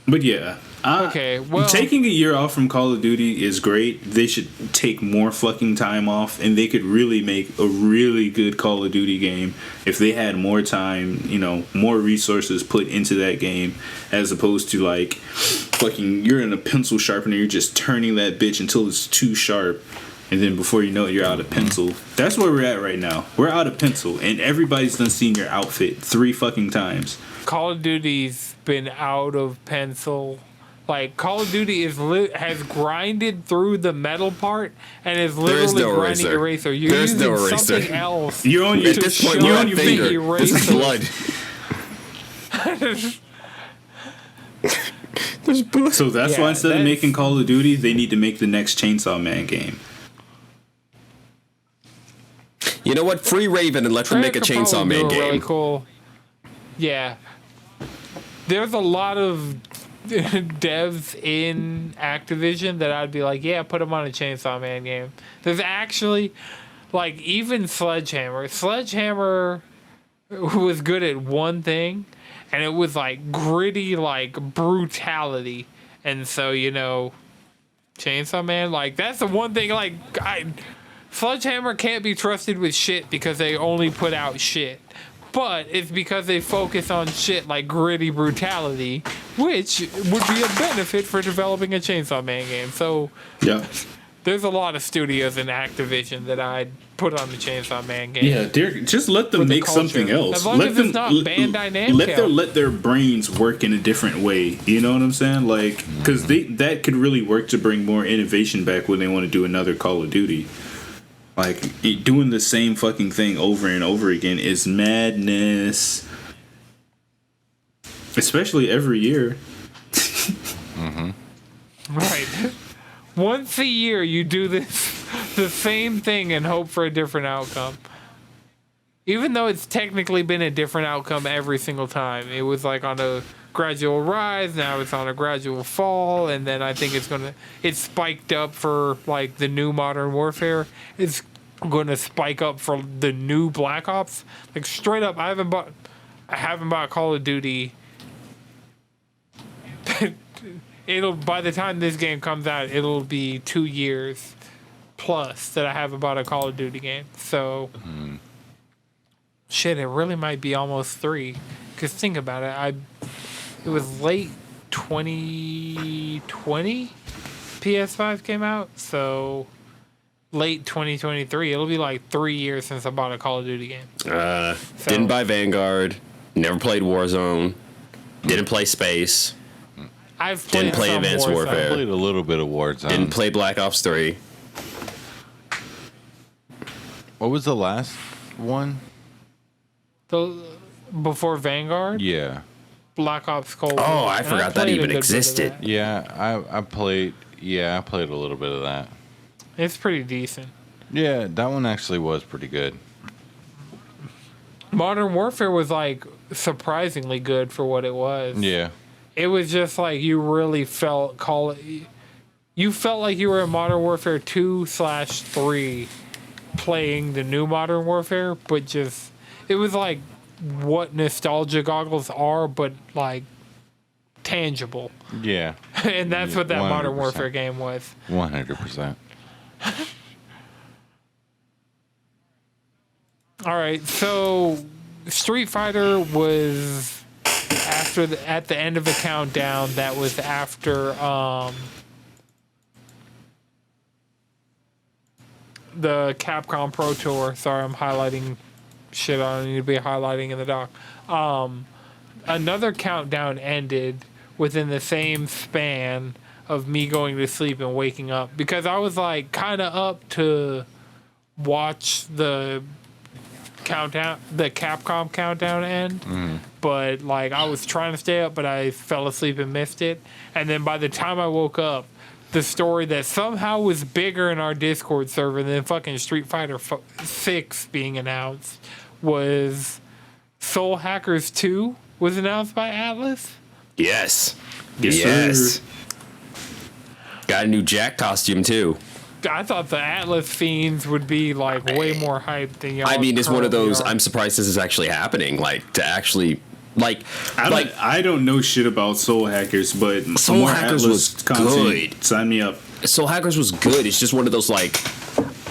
But yeah. Okay, well, taking a year off from Call of Duty is great. They should take more fucking time off, and they could really make a really good Call of Duty game if they had more time, you know, more resources put into that game, as opposed to like fucking you're in a pencil sharpener, you're just turning that bitch until it's too sharp, and then before you know it, you're out of pencil. That's where we're at right now. We're out of pencil, and everybody's done seen your outfit 3 fucking times. Call of Duty's been out of pencil. Like, Call of Duty has grinded through the metal part and is literally grinding eraser. You're using something else. You're on your, at this point, you're on your finger. This is blood. There's blood. So that's why instead of making Call of Duty, they need to make the next Chainsaw Man game. You know what? Free Raven and let them make a Chainsaw Man game. Really cool. Yeah. There's a lot of devs in Activision that I'd be like, yeah, put them on a Chainsaw Man game. There's actually, like, even Sledgehammer. Sledgehammer was good at one thing, and it was, like, gritty, like, brutality. And so, you know, Chainsaw Man, like, that's the one thing, like, Sledgehammer can't be trusted with shit because they only put out shit. But it's because they focus on shit like gritty brutality, which would be a benefit for developing a Chainsaw Man game. So yeah, there's a lot of studios in Activision that I'd put on the Chainsaw Man game. Yeah, just let them make something else. As long as it's not Bandai Namco. Let their brains work in a different way. You know what I'm saying? Like, because that could really work to bring more innovation back when they want to do another Call of Duty. Like, doing the same fucking thing over and over again is madness. Especially every year. Right. Once a year, you do the same thing and hope for a different outcome. Even though it's technically been a different outcome every single time. It was like on a gradual rise, now it's on a gradual fall, and then I think it's spiked up for like the new Modern Warfare. It's going to spike up for the new Black Ops. Like, straight up, I haven't bought Call of Duty. By the time this game comes out, it'll be 2 years plus that I haven't bought a Call of Duty game. So shit, it really might be almost 3. Because think about it, it was late 2020 PS5 came out, so late 2023. It'll be like 3 years since I bought a Call of Duty game. Didn't buy Vanguard. Never played Warzone. Didn't play Space. Didn't play Advanced Warfare. I played a little bit of Warzone. Didn't play Black Ops 3. What was the last one? Before Vanguard? Yeah. Black Ops Cold. Oh, I forgot that even existed. Yeah, I played a little bit of that. It's pretty decent. Yeah, that one actually was pretty good. Modern Warfare was like surprisingly good for what it was. Yeah. It was just like you really you felt like you were in Modern Warfare 2/3 playing the new Modern Warfare, but just it was like what nostalgia goggles are, but like tangible. Yeah. And that's Yeah, what that Modern 100%. Warfare game was. 100%. All right, so Street Fighter was at the end of the countdown. That was after the Capcom Pro Tour. Sorry, I'm highlighting shit I don't need to be highlighting in the doc. Another countdown ended within the same span of me going to sleep and waking up, because I was like kind of up to watch the countdown, the Capcom countdown end, but like I was trying to stay up, but I fell asleep and missed it. And then by the time I woke up, the story that somehow was bigger in our Discord server than fucking Street Fighter 6 being announced was Soul Hackers 2 was announced by Atlas. Yes. Yes, Yes. sir. Got a new Jack costume too. I thought the Atlas fiends would be like way more hyped than y'all. I mean, it's one of currently those. are. I'm surprised this is actually happening. Like to actually, I don't know shit about Soul Hackers, but Soul more Hackers Atlas was content, good. sign me up. Soul Hackers was good. It's just one of those like.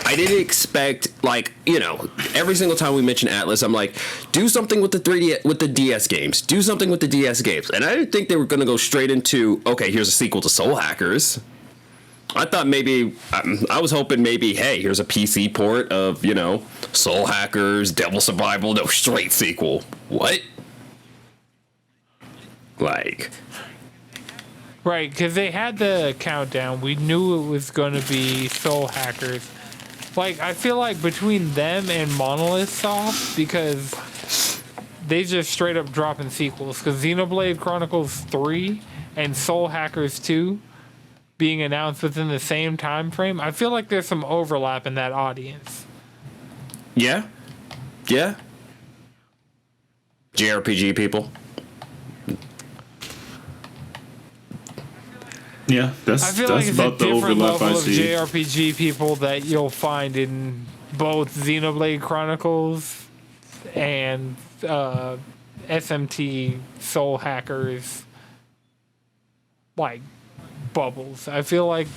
I didn't expect, like, you know, every single time we mention Atlas, I'm like, do something with the 3D, with the DS games. Do something with the DS games. And I didn't think they were going to go straight into, okay, here's a sequel to Soul Hackers. I thought maybe, I was hoping maybe, hey, here's a PC port of, you know, Soul Hackers, Devil Survival, no, straight sequel. What? Like... Right, because they had the countdown. We knew it was going to be Soul Hackers. Like, I feel like between them and Monolith Soft, because they just straight up dropping sequels. Because Xenoblade Chronicles 3 and Soul Hackers 2 being announced within the same time frame, I feel like there's some overlap in that audience. Yeah. Yeah. JRPG people. Yeah, I feel like it's a about the different overlap level I of see. JRPG people that you'll find in both Xenoblade Chronicles and SMT Soul Hackers, like, bubbles. I feel like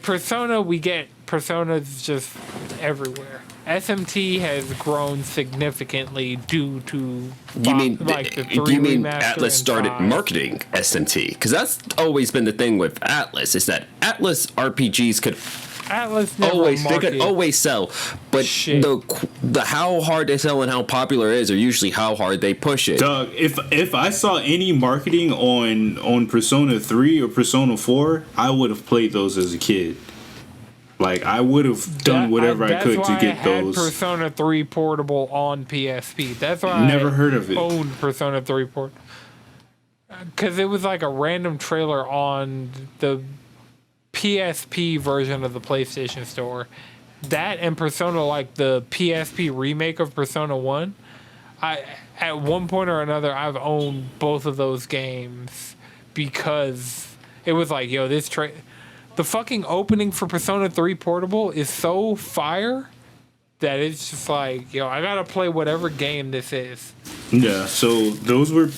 Persona, we get Persona's just everywhere. SMT has grown significantly due to You mean like the do 3 you mean remaster Atlas and started 5. marketing SMT? Because that's always been the thing with Atlas, is that Atlas RPGs could Atlas never always they market. could always sell, but Shit. the how hard they sell and how popular it is are usually how hard they push it. Doug, if I saw any marketing on Persona 3 or Persona 4, I would have played those as a kid. Like, I would have done whatever I could to get I those. had Persona 3 Portable on PSP. That's why Never I heard of it. owned Persona 3 Port. Because it was like a random trailer on the PSP version of the PlayStation Store. That and Persona, like the PSP remake of Persona 1. At one point or another, I've owned both of those games because it was like, yo, the fucking opening for Persona 3 Portable is so fire that it's just like, yo, I gotta play whatever game this is. Yeah, so those were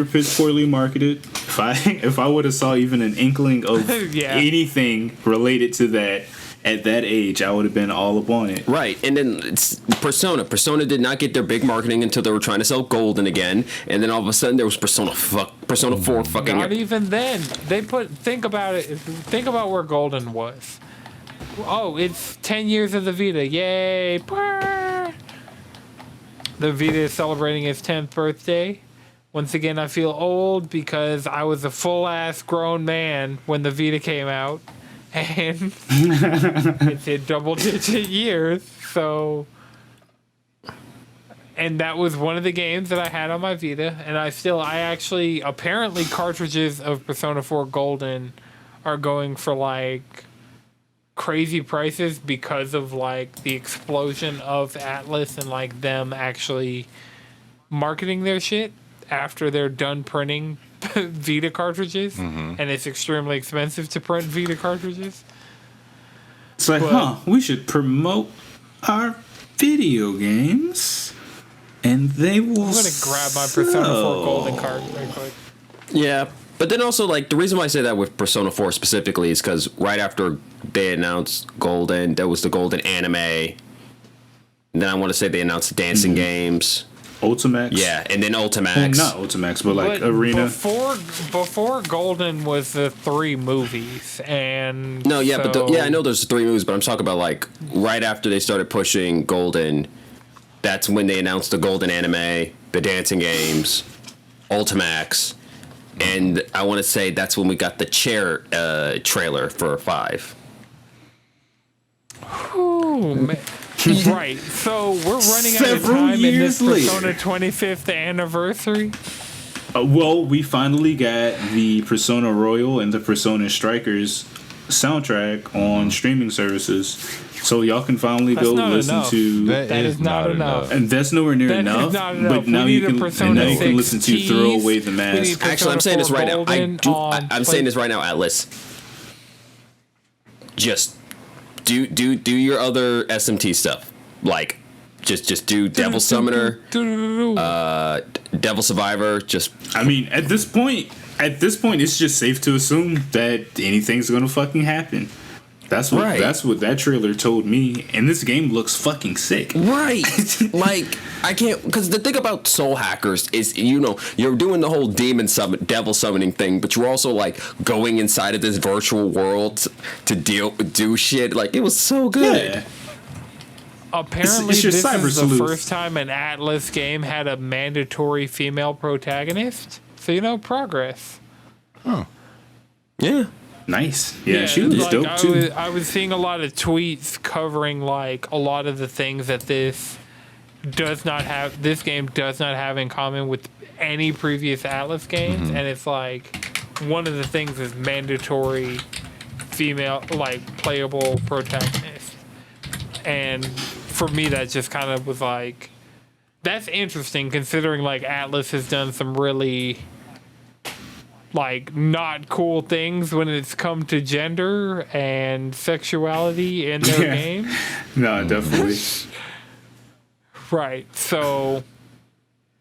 piss poorly marketed. If I would have saw even an inkling of Yeah. anything related to that at that age, I would have been all up on it. Right, and then it's Persona. Persona did not get their big marketing until they were trying to sell Golden again, and then all of a sudden there was Persona 4 fucking. Not even then. Think about it. Think about where Golden was. Oh, it's 10 years of the Vita. Yay. Purr. The Vita is celebrating its 10th birthday. Once again, I feel old because I was a full-ass grown man when the Vita came out. And it's in double-digit years, so... And that was one of the games that I had on my Vita, and apparently cartridges of Persona 4 Golden are going for, like, crazy prices because of, like, the explosion of Atlas and, like, them actually marketing their shit after they're done printing Vita cartridges, and it's extremely expensive to print Vita cartridges. It's like, we should promote our video games, and they will. I'm gonna grab my Persona 4 Golden card real quick. Yeah, but then also, like, the reason why I say that with Persona 4 specifically is because right after they announced Golden, there was the Golden anime. And then I want to say they announced dancing games. Ultimax? Yeah, and then Ultimax. Well, not Ultimax, but like Arena. Before Golden was the 3 movies, and No, yeah, so, I know there's 3 movies, but I'm talking about like right after they started pushing Golden. That's when they announced the Golden anime, the dancing games, Ultimax, and I want to say that's when we got the chair trailer for 5. Oh man. Right, so we're running out of Several time in this years later. Persona 25th anniversary. Well, we finally got the Persona Royal and the Persona Strikers soundtrack on streaming services, so y'all can finally That's go not listen enough. to. That is not enough. And that's nowhere near That is enough. not enough. But now We you need a can, Persona and now you can 6 listen to tease. "Throw Away the We Mask." need Actually, I'm saying this right now. Golden I'm saying this right now, Atlas. Just do your other SMT stuff. Like, just do Devil Summoner, Devil Survivor. Just I mean, at this point, it's just safe to assume that anything's gonna fucking happen. That's what that trailer told me, and this game looks fucking sick. right. Like, I can't, because the thing about Soul Hackers is, you're doing the whole devil summoning thing, but you're also like going inside of this virtual world to do shit. Like, it was so good. Yeah. Apparently, it's your this cyber is the sleuth. first time an Atlas game had a mandatory female protagonist. So, progress. Yeah. Nice. Yeah, she was dope too. I was seeing a lot of tweets covering like a lot of the things that this game does not have in common with any previous Atlas games, and it's like one of the things is mandatory female like playable protagonist. And for me, that just kind of was like, that's interesting considering like Atlas has done some really like not cool things when it's come to gender and sexuality in their game. No, definitely. Right. So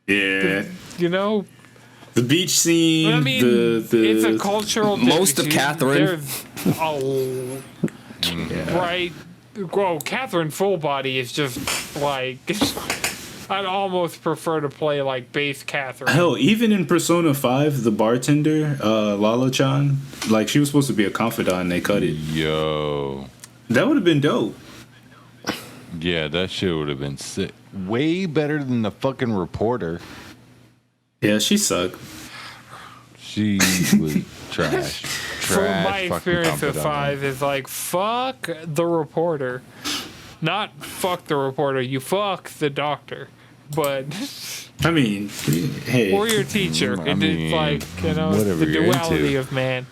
Yeah. the beach scene. I mean, the it's a cultural Most of thing. Catherine. Right. Well, Catherine Full Body is just like I'd almost prefer to play like base Catherine. Hell, even in Persona 5, the bartender, Lala-chan, like, she was supposed to be a confidant and they cut it. Yo. That would have been dope. Yeah, that shit would have been sick. Way better than the fucking reporter. Yeah, she sucked. She was trash. From my fucking experience with confidant. 5 is like fuck the reporter. Not fuck the reporter, you fuck the doctor. But I mean, hey. or your teacher. I It's mean, like, whatever the you're duality into. of man.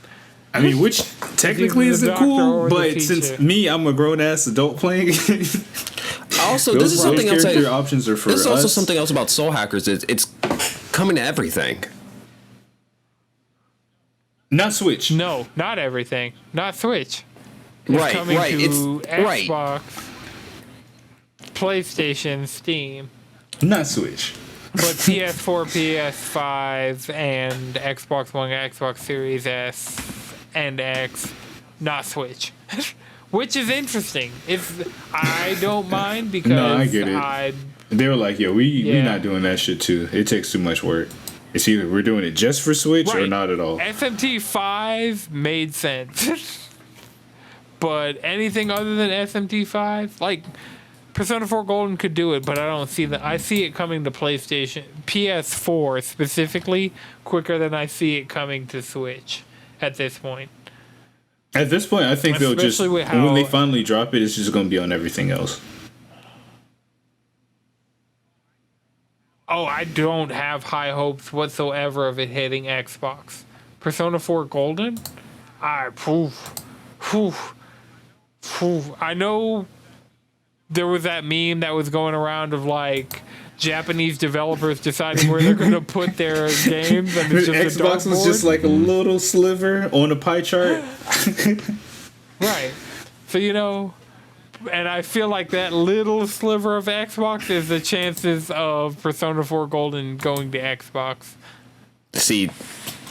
I mean, which technically the isn't doctor cool, or the but since teacher. me, I'm a grown ass adult playing. Also, this is something else. character options are for This is also us. something else about Soul Hackers is it's coming to everything. Not Switch. No, not everything. Not Switch. It's Right, coming right. to It's right. Xbox, PlayStation, Steam, Not Switch. but PS4, PS5, and Xbox One, Xbox Series S and X, not Switch. Which is interesting. I don't mind because No, I get it. They were like, "Yo, we not doing that shit too. It takes too much work. It's either we're doing it just for Switch or Right. not at all." SMT5 made sense. But anything other than SMT5, like Persona 4 Golden could do it, but I don't see that. I see it coming to PlayStation, PS4 specifically, quicker than I see it coming to Switch at this point. At this point, I think they'll just Especially with when they how- finally drop it, it's just going to be on everything else. Oh, I don't have high hopes whatsoever of it hitting Xbox. Persona 4 Golden? I know there was that meme that was going around of like Japanese developers deciding where they're going to put their games, and it's just a Xbox was dartboard. just like a little sliver on a pie chart. Right. So, and I feel like that little sliver of Xbox is the chances of Persona 4 Golden going to Xbox. See,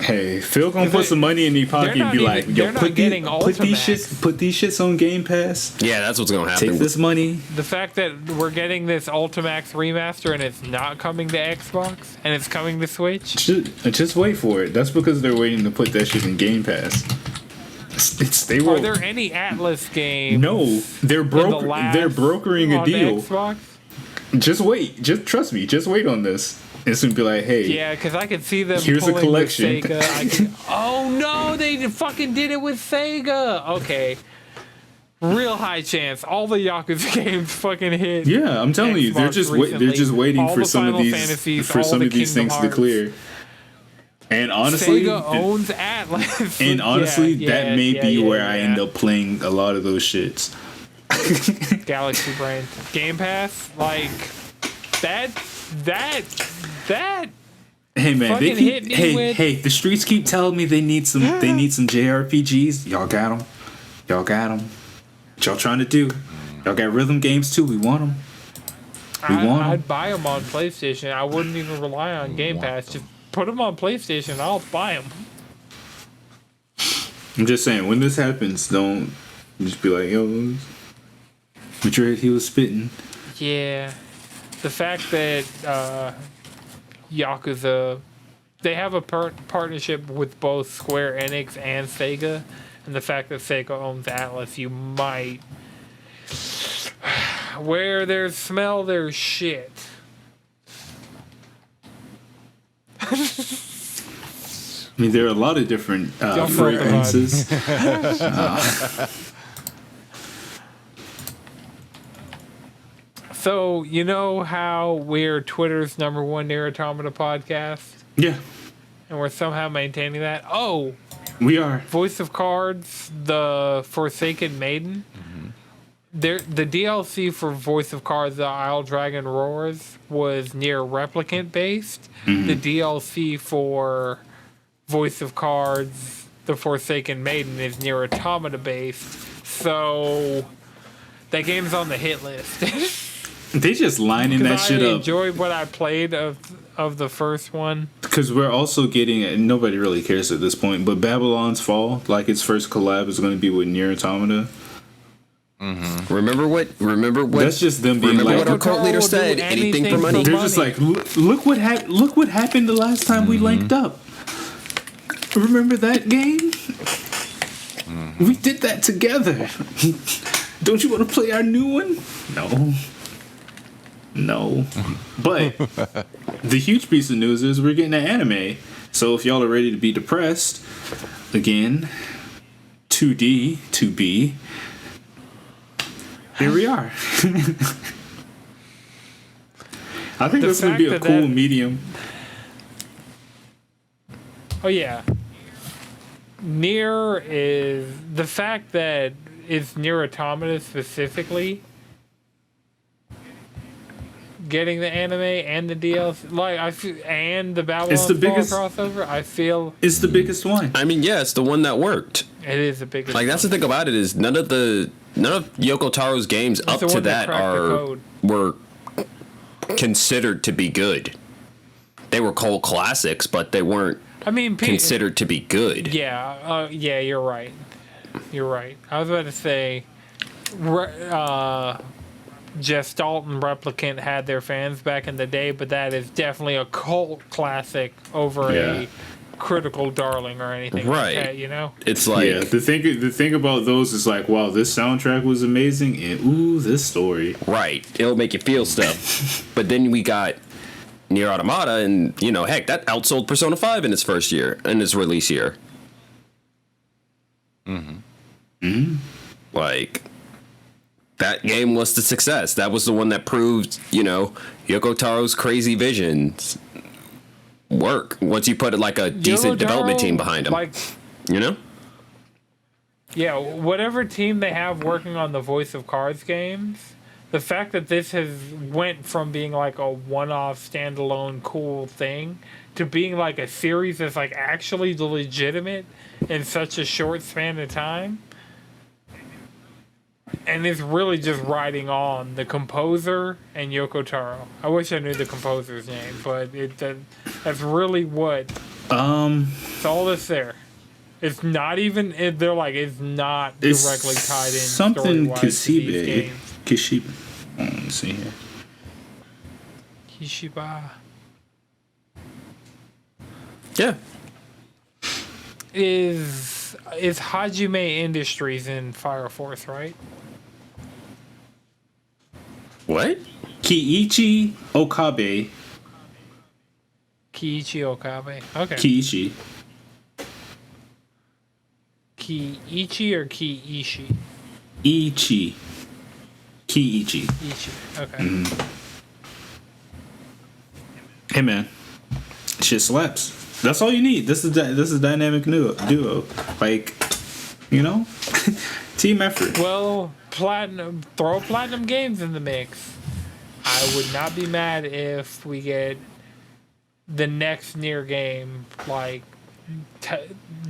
hey, Phil gonna put some money in your pocket and be like, "Yo, put these shits on Game Pass." yeah, that's what's gonna happen. Take this money. The fact that we're getting this Ultimax remaster and it's not coming to Xbox and it's coming to Switch. Just wait for it. That's because they're waiting to put that shit in Game Pass. Are there any Atlas games? No, they're brokering a deal. Xbox? Just wait. Just trust me. Just wait on this. It's gonna be like, hey, yeah, because I could see them. Here's a collection. With Sega. Oh no, they fucking did it with Sega. Okay, real high chance all the Yakuza games fucking hit. Yeah, I'm telling you, they're just waiting all for the some Final of these Fantasies, for some of these Kingdom things Hearts. to clear. And honestly, Sega owns Atlas. And honestly, that may be where I end up. up playing a lot of those shits. Galaxy Brain, Game Pass, like that. Hey man, fucking hit me with- hey, the streets keep telling me they need some JRPGs. Y'all got them. What y'all trying to do? Y'all got rhythm games too. We want them. I'd buy them on PlayStation. I wouldn't even rely on Game Pass. Just put them on PlayStation. I'll buy them. I'm just saying, when this happens, don't just be like, yo, Madrid, he was spitting. Yeah. The fact that Yakuza, they have a partnership with both Square Enix and Sega, and the fact that Sega owns Atlas, you might, where there's smell, there's shit. I mean, there are a lot of different fragrances. So, you know how we're Twitter's #1 Nier Automata podcast? Yeah, And we're somehow maintaining that? Oh, we are. Voice of Cards, the Forsaken Maiden. The DLC for Voice of Cards, the Isle Dragon Roars, was Nier Replicant based. The DLC for Voice of Cards, the Forsaken Maiden, is Nier Automata based. So that game's on the hit list. They just lining that shit I up. enjoyed what I played of the first one. Because we're also getting, and nobody really cares at this point, but Babylon's Fall, like its first collab, is going to be with Nier Automata. Remember what? That's just them being Remember like, what our cult leader Carl will said? do Anything for anything money. for they're just like, look what happened the last time we linked up. Remember that game? We did that together. Don't you want to play our new one? No. But the huge piece of news is we're getting an anime. So if y'all are ready to be depressed, again, 2D, 2B, here we are. I think that's going to be a cool medium. Oh, yeah. Nier is... The fact that it's Nier Automata specifically getting the anime and the DLC, like and the Babylon It's the Fall biggest crossover, I feel It's the biggest one. I mean, yeah, it's the one that worked. it is the biggest. Like that's the thing about it is none of Yoko Taro's games up the to one that that cracked the code. were considered to be good. They were cult classics, but they weren't I mean, considered to be good. Yeah, you're right. You're right. I was about to say, Gestalt and Replicant had their fans back in the day, but that is definitely a cult classic over a critical darling or anything Right. like that, you know? It's like Yeah, the thing about those is like, wow, this soundtrack was amazing, and ooh, this story. right, it'll make you feel stuff. But then we got Nier Automata, and heck, that outsold Persona 5 in its first year, in its release year. Like, that game was the success. That was the one that proved, Yoko Taro's crazy visions work once you put like a decent development team behind them. Like, yeah, whatever team they have working on the Voice of Cards games, the fact that this has went from being like a one-off standalone cool thing to being like a series that's like actually legitimate in such a short span of time, And it's really just riding on the composer and Yoko Taro. I wish I knew the composer's name, but that's really what. It's all that's there. It's not even. They're like it's not directly tied in. Something Kishibe. Kishibe. Let's see here. Kishiba. Yeah. Is Hajime Industries in Fire Force, right? What? Kiichi Okabe. Kiichi Okabe. Okay. Kiichi. Kiichi or Kiishi? Ichi. Kiichi. Ichi. Okay. Hey man, shit slaps. That's all you need. This is dynamic duo. Like, you know, team effort. Well, throw Platinum Games in the mix. I would not be mad if we get the next Nier game, like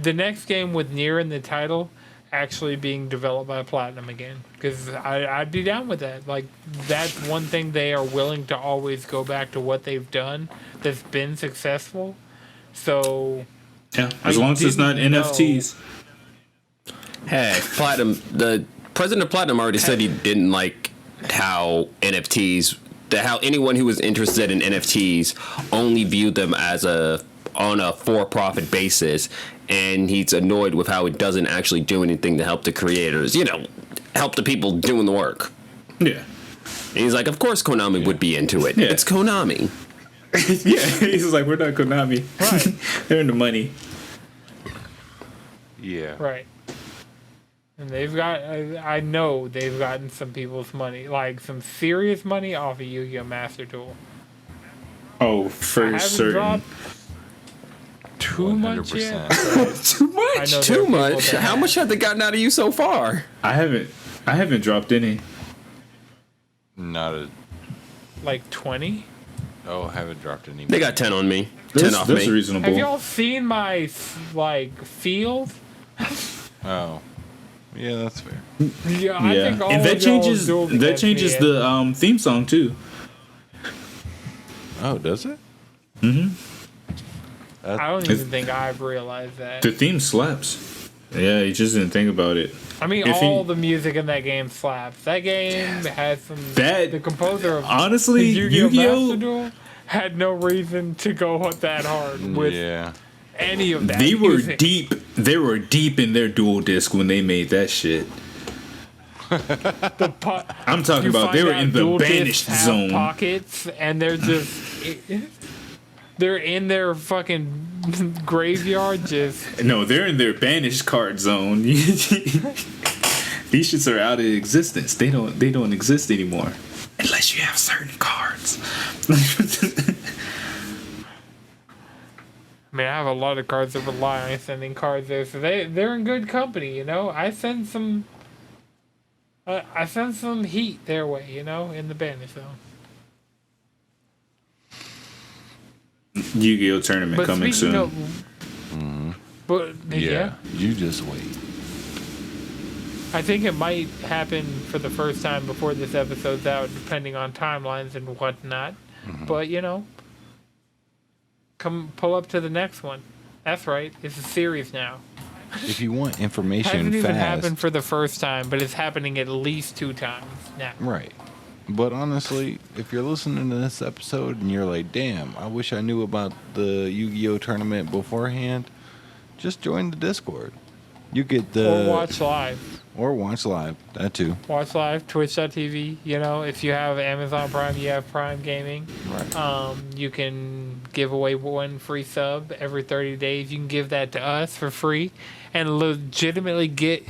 the next game with Nier in the title actually being developed by Platinum again, because I'd be down with that. Like, that's one thing they are willing to always go back to what they've done that's been successful. So yeah, as long as it's not NFTs. Hey, Platinum. The president of Platinum already said he didn't like how how anyone who was interested in NFTs only viewed them as on a for-profit basis, and he's annoyed with how it doesn't actually do anything to help the creators. You know, help the people doing the work. Yeah. And he's like, of course Konami would be into it. Yeah. It's Konami. Yeah, he's like, we're not Konami. Right. They're in the money. Yeah. right. And they've got, I know they've gotten some people's money, like some serious money off of Yu-Gi-Oh! Master Duel. Oh, for Haven't certain. dropped too much yet. 100%. Too I know much. there are Too people much. that How much have they gotten out of you so far? I haven't dropped any. Not a. Like 20? Oh, haven't dropped any. They got 10 on me. 10 off That's me. reasonable. Have y'all seen my, like, field? Oh. Yeah, that's fair. Yeah, I think all and of y'all dueled changes against me. the theme song too. Oh, does it? I don't even think I've realized that. The theme slaps. Yeah, you just didn't think about it. I mean, if all he- the music in that game slaps. That game has some. That- the composer of honestly, Yu-Gi-Oh! Yu-Gi-Oh! Master Duel had no reason to go that hard with Yeah. any of that. They were music. deep. They were deep in their dual disc when they made that shit. I'm talking You about they find were out in the dual discs banished have zone. pockets, and they're just. They're in their fucking graveyard, just. No, they're in their banished card zone. These shits are out of existence. They don't exist anymore unless you have certain cards. I mean, I have a lot of cards that rely on sending cards there, so they're in good company, you know. I send some heat their way, you know, in the banish zone. Yu-Gi-Oh! Tournament But coming speaking soon. of, but yeah, You just wait. I think it might happen for the first time before this episode's out, depending on timelines and whatnot. But you know, come pull up to the next one. That's right, it's a series now. If you want It information hasn't even fast, happened for the first time, but it's happening at least 2 times now. right? But honestly, if you're listening to this episode and you're like, "Damn, I wish I knew about the Yu-Gi-Oh! Tournament beforehand," just join the Discord. You get the Or watch live. That too. Watch live, twitch.tv. You know, if you have Amazon Prime, you have Prime Gaming. Right. You can give away 1 free sub every 30 days. You can give that to us for free and legitimately get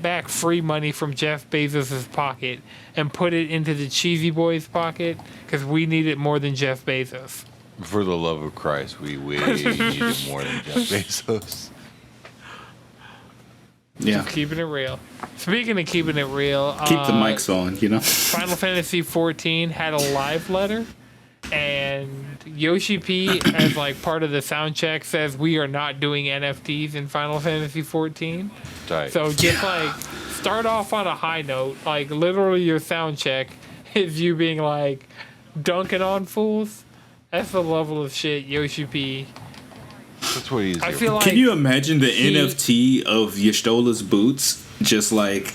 back free money from Jeff Bezos' pocket and put it into the Cheesy Boys' pocket, because we need it more than Jeff Bezos. For the love of Christ, we need it more than Jeff Bezos. Yeah, Just keeping it real. Speaking of keeping it real, keep the mics on. You know. Final Fantasy XIV had a live letter, and Yoshi P, as like part of the sound check, says we are not doing NFTs in Final Fantasy XIV. Tight. So just like start off on a high note. Like, literally your sound check is you being like, dunking on fools. That's the level of shit Yoshi P. That's what he's. I feel like. Can you imagine the NFT of Yastola's boots just like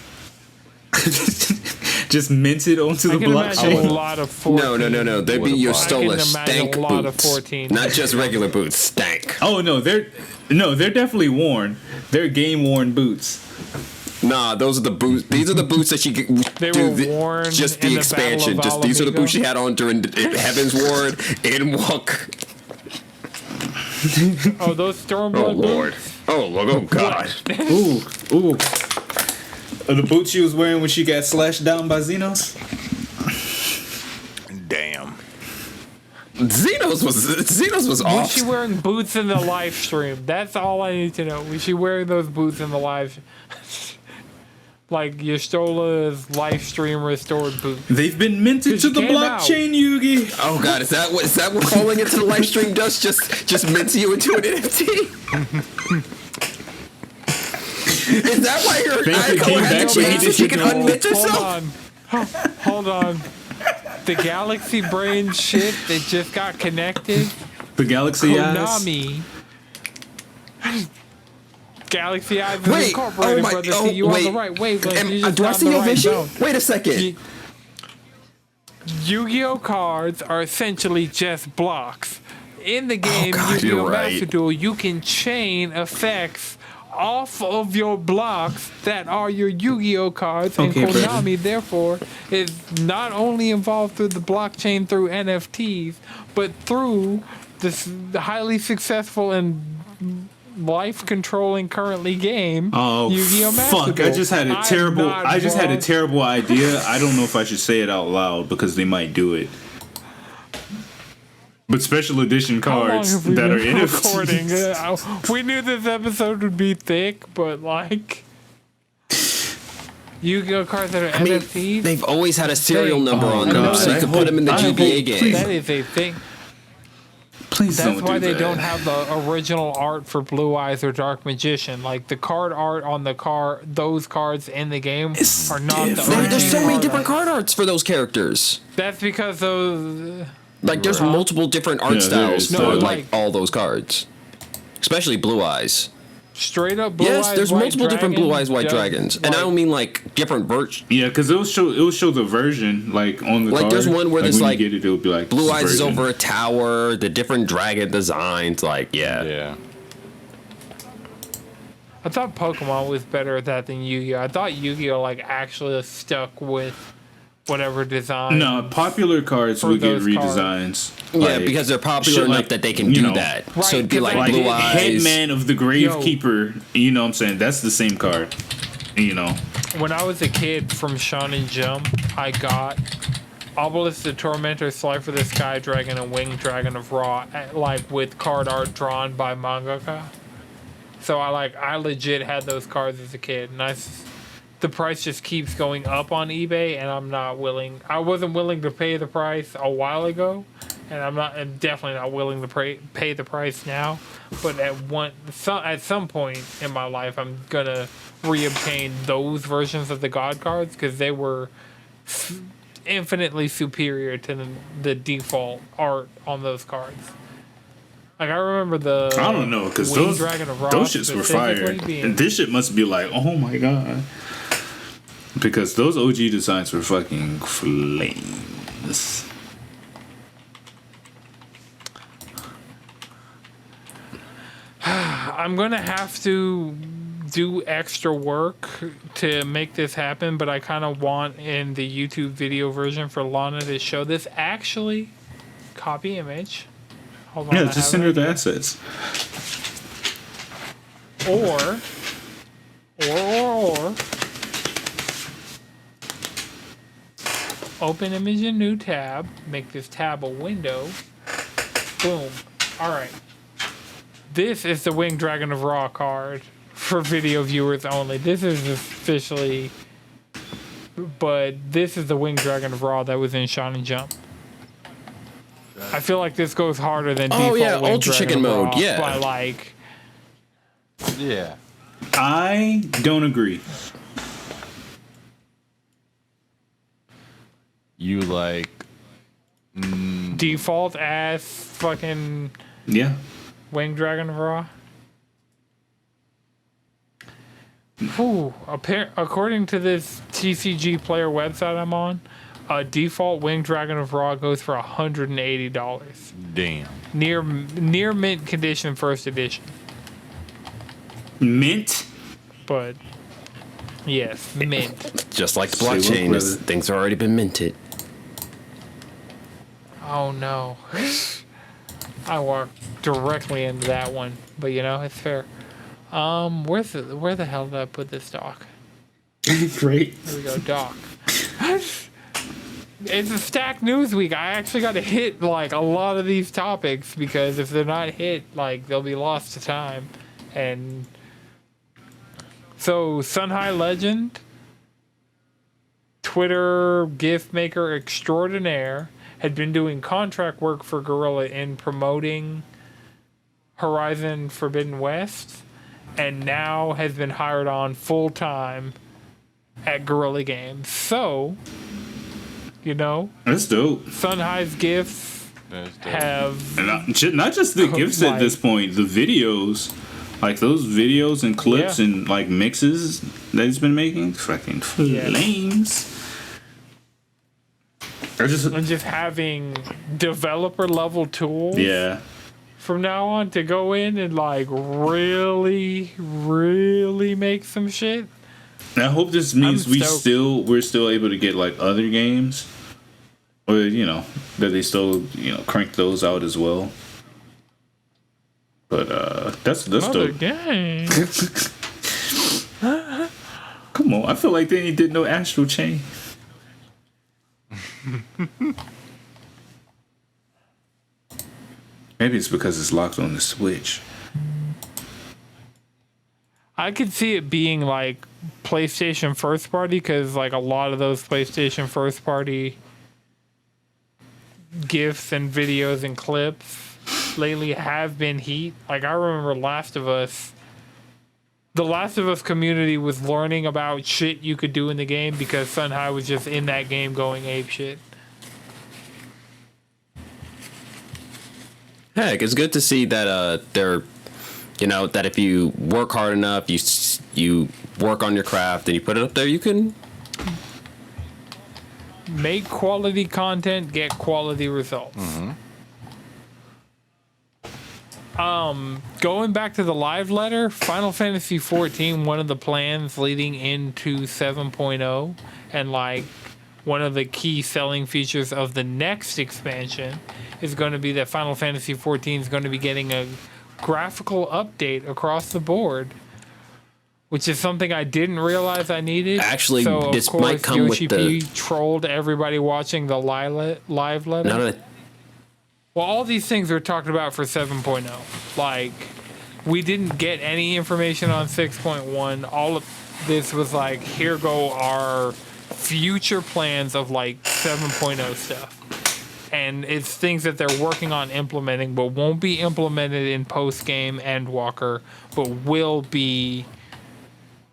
just minted onto the I can imagine a blockchain? lot of 14. No. They'd be your I Stola can stank imagine a lot of boots. 14. Not just regular boots, stank. Oh no, they're definitely worn. They're game worn boots. Nah, those are the boots. These are the boots that she They were worn just in the the expansion. Battle of These are the boots she Alamigo. had on during Heaven's Ward in Walk. Oh, those Stormblood Oh Lord. boots? Oh God. Ooh. Are the boots she was wearing when she got slashed down by Xenos? Damn. Xenos was Was off. she wearing boots in the live stream? That's all I need to know. Was she wearing those boots in the live? Like Yastola's live stream restored boots. They've been minted to the came out. blockchain, Yugi. Oh God, is that what falling into the live stream does? Just mints you into an NFT? Is that why your Thank you, icon came has back to when he change so did she can the unmint Hold herself? on. Hold on. The Galaxy Brain shit that just got connected. The Galaxy Eyes. Konami. Galaxy Eyes is Wait, incorporated, oh my, brother. oh, See, you wait. on the right wavelength. Am- You just do I not see in the your right vision? zone. Wait a second. Yu- Yu-Gi-Oh cards are essentially just blocks. In the game God, Yu-Gi-Oh you're right. Master Duel, you can chain effects off of your blocks that are your Yu-Gi-Oh cards, Okay, and Brandon. Konami therefore is not only involved through the blockchain through NFTs, but through this highly successful and life-controlling currently game. Oh Yu-Gi-Oh! Master fuck! Duel. I just had a I'm terrible. not I just had a wrong. terrible idea. I don't know if I should say it out loud because they might do it. But special edition How long cards have we that are been NFTs. recording? We knew this episode would be thick, but like Yu-Gi-Oh cards that are I mean, NFTs. they've always had a serial number Oh, on them, God. so you I can put them in the hope- I GBA hope- game. That is a thing. Please That's don't why do they that. don't have the original art for Blue Eyes or Dark Magician. Like the card art on those cards in the game It's are not the different. There's so many art. different card arts for those characters. That's because those. Like, there's multiple different art Yeah, there styles is. for No, like like- all those cards, especially Blue Eyes. Straight up Blue Yes, Eyes, there's White multiple different Blue Dragon Eyes, White does, Dragons, and I like- don't mean like different versions. Yeah, because it'll show the version like on the Like, card. there's one where there's, when like, you get it, it'll be like Blue this Eyes is version. over a tower, the different dragon designs, like Yeah. I thought Pokemon was better at that than Yu-Gi-Oh. I thought Yu-Gi-Oh like actually stuck with whatever design. No, popular cards For will get those redesigns. Yeah, Like, because they're popular shit enough like, that they can you do know, that. Right, So it'd be 'cause like Like Blue Eyes. Headman of the Yo. Gravekeeper, you know what I'm saying? That's the same card. You know. When I was a kid from Shonen Jump, I got Obelisk the Tormentor, Slifer the Sky Dragon, and Winged Dragon of Ra, like with card art drawn by mangaka. So I legit had those cards as a kid, and the price just keeps going up on eBay, and I wasn't willing to pay the price a while ago, and I'm definitely not willing to pay the price now. But at some point in my life, I'm gonna reobtain those versions of the God cards because they were infinitely superior to the default art on those cards. Like I remember I don't know, because Winged those Dragon of Ra shits were fire. specifically being- And this shit must be like, oh my god. Because those OG designs were fucking flames. I'm gonna have to do extra work to make this happen, but I kind of want in the YouTube video version for Lana to show this. Actually, copy image. Hold on. Yeah, I just have send her it. the assets. Or. Open image in new tab. Make this tab a window. Boom. All right. This is the Winged Dragon of Ra card for video viewers only. This is officially, but this is the Winged Dragon of Ra that was in Shonen Jump. I feel like this goes harder than Oh, default yeah, Winged Ultra Dragon Chicken of Ra mode, yeah. by like. Yeah. I don't agree. you like Default ass fucking Yeah. Winged Dragon of Ra. Ooh, according to this TCG player website I'm on, a default Winged Dragon of Ra goes for $180. damn. Near mint condition, first edition. Mint. But yes, mint. Just like the Say what, blockchain, brother? things have already been minted. Oh no. I walked directly into that one, but you know, it's fair. Where the hell did I put this doc? Great. Here we go, doc. It's a stacked news week. I actually got to hit like a lot of these topics because if they're not hit, like they'll be lost to time. And so Sun High Legend, Twitter GIF maker extraordinaire, had been doing contract work for Guerrilla in promoting Horizon Forbidden West, and now has been hired on full time at Guerrilla Games. So, you know, That's dope. Sun High's GIFs That's dope. have And not just the gifts at this point, the videos. Like those videos and clips Yeah. and like mixes that he's been making. Fucking flames. and just having developer level tools Yeah. from now on to go in and like really make some shit. And I hope this means I'm stoked. we're still able to get like other games, or you know that they still crank those out as well. But that's Other dope. game. Come on, I feel like they ain't did no Astral Chain. Maybe it's because it's locked on the Switch. I could see it being like PlayStation first party because like a lot of those PlayStation first party GIFs and videos and clips lately have been heat. Like I remember the Last of Us community was learning about shit you could do in the game because Sun High was just in that game going ape shit. Heck, it's good to see that they're, that if you work hard enough, you work on your craft and you put it up there, you can Make quality content, get quality results. Going back to the live letter, Final Fantasy XIV, one of the plans leading into 7.0, and like one of the key selling features of the next expansion is going to be that Final Fantasy XIV is going to be getting a graphical update across the board, which is something I didn't realize I needed. Actually, so of this course, might come Yoshi with the- P trolled everybody watching the live letter. none of the Well, all these things are talked about for 7.0. Like, we didn't get any information on 6.1. All of this was like, here go our future plans of like 7.0 stuff. And it's things that they're working on implementing, but won't be implemented in post-game Endwalker, but will be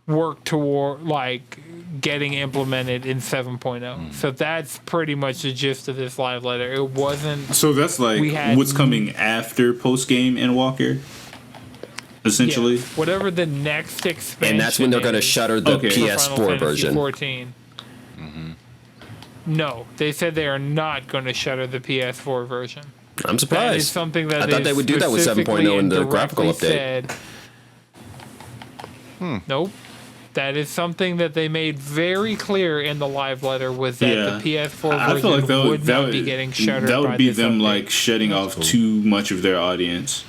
worked toward like getting implemented in 7.0. So that's pretty much the gist of this live letter. It wasn't So that's like We had- what's coming after post game and Walker, essentially. yeah, whatever the next expansion. and that's when they're going to is shutter the Okay. for Final PS4 Fantasy version. 14. No, they said they are not going to shutter the PS4 version. I'm That is surprised. something that I thought they would do that with 7.0 in the graphical update. Nope. That is something that they made very clear in the live letter was that Yeah. the PS4 I version feel like would not be getting shuttered. That would by be this them update. like shutting off too much of their audience.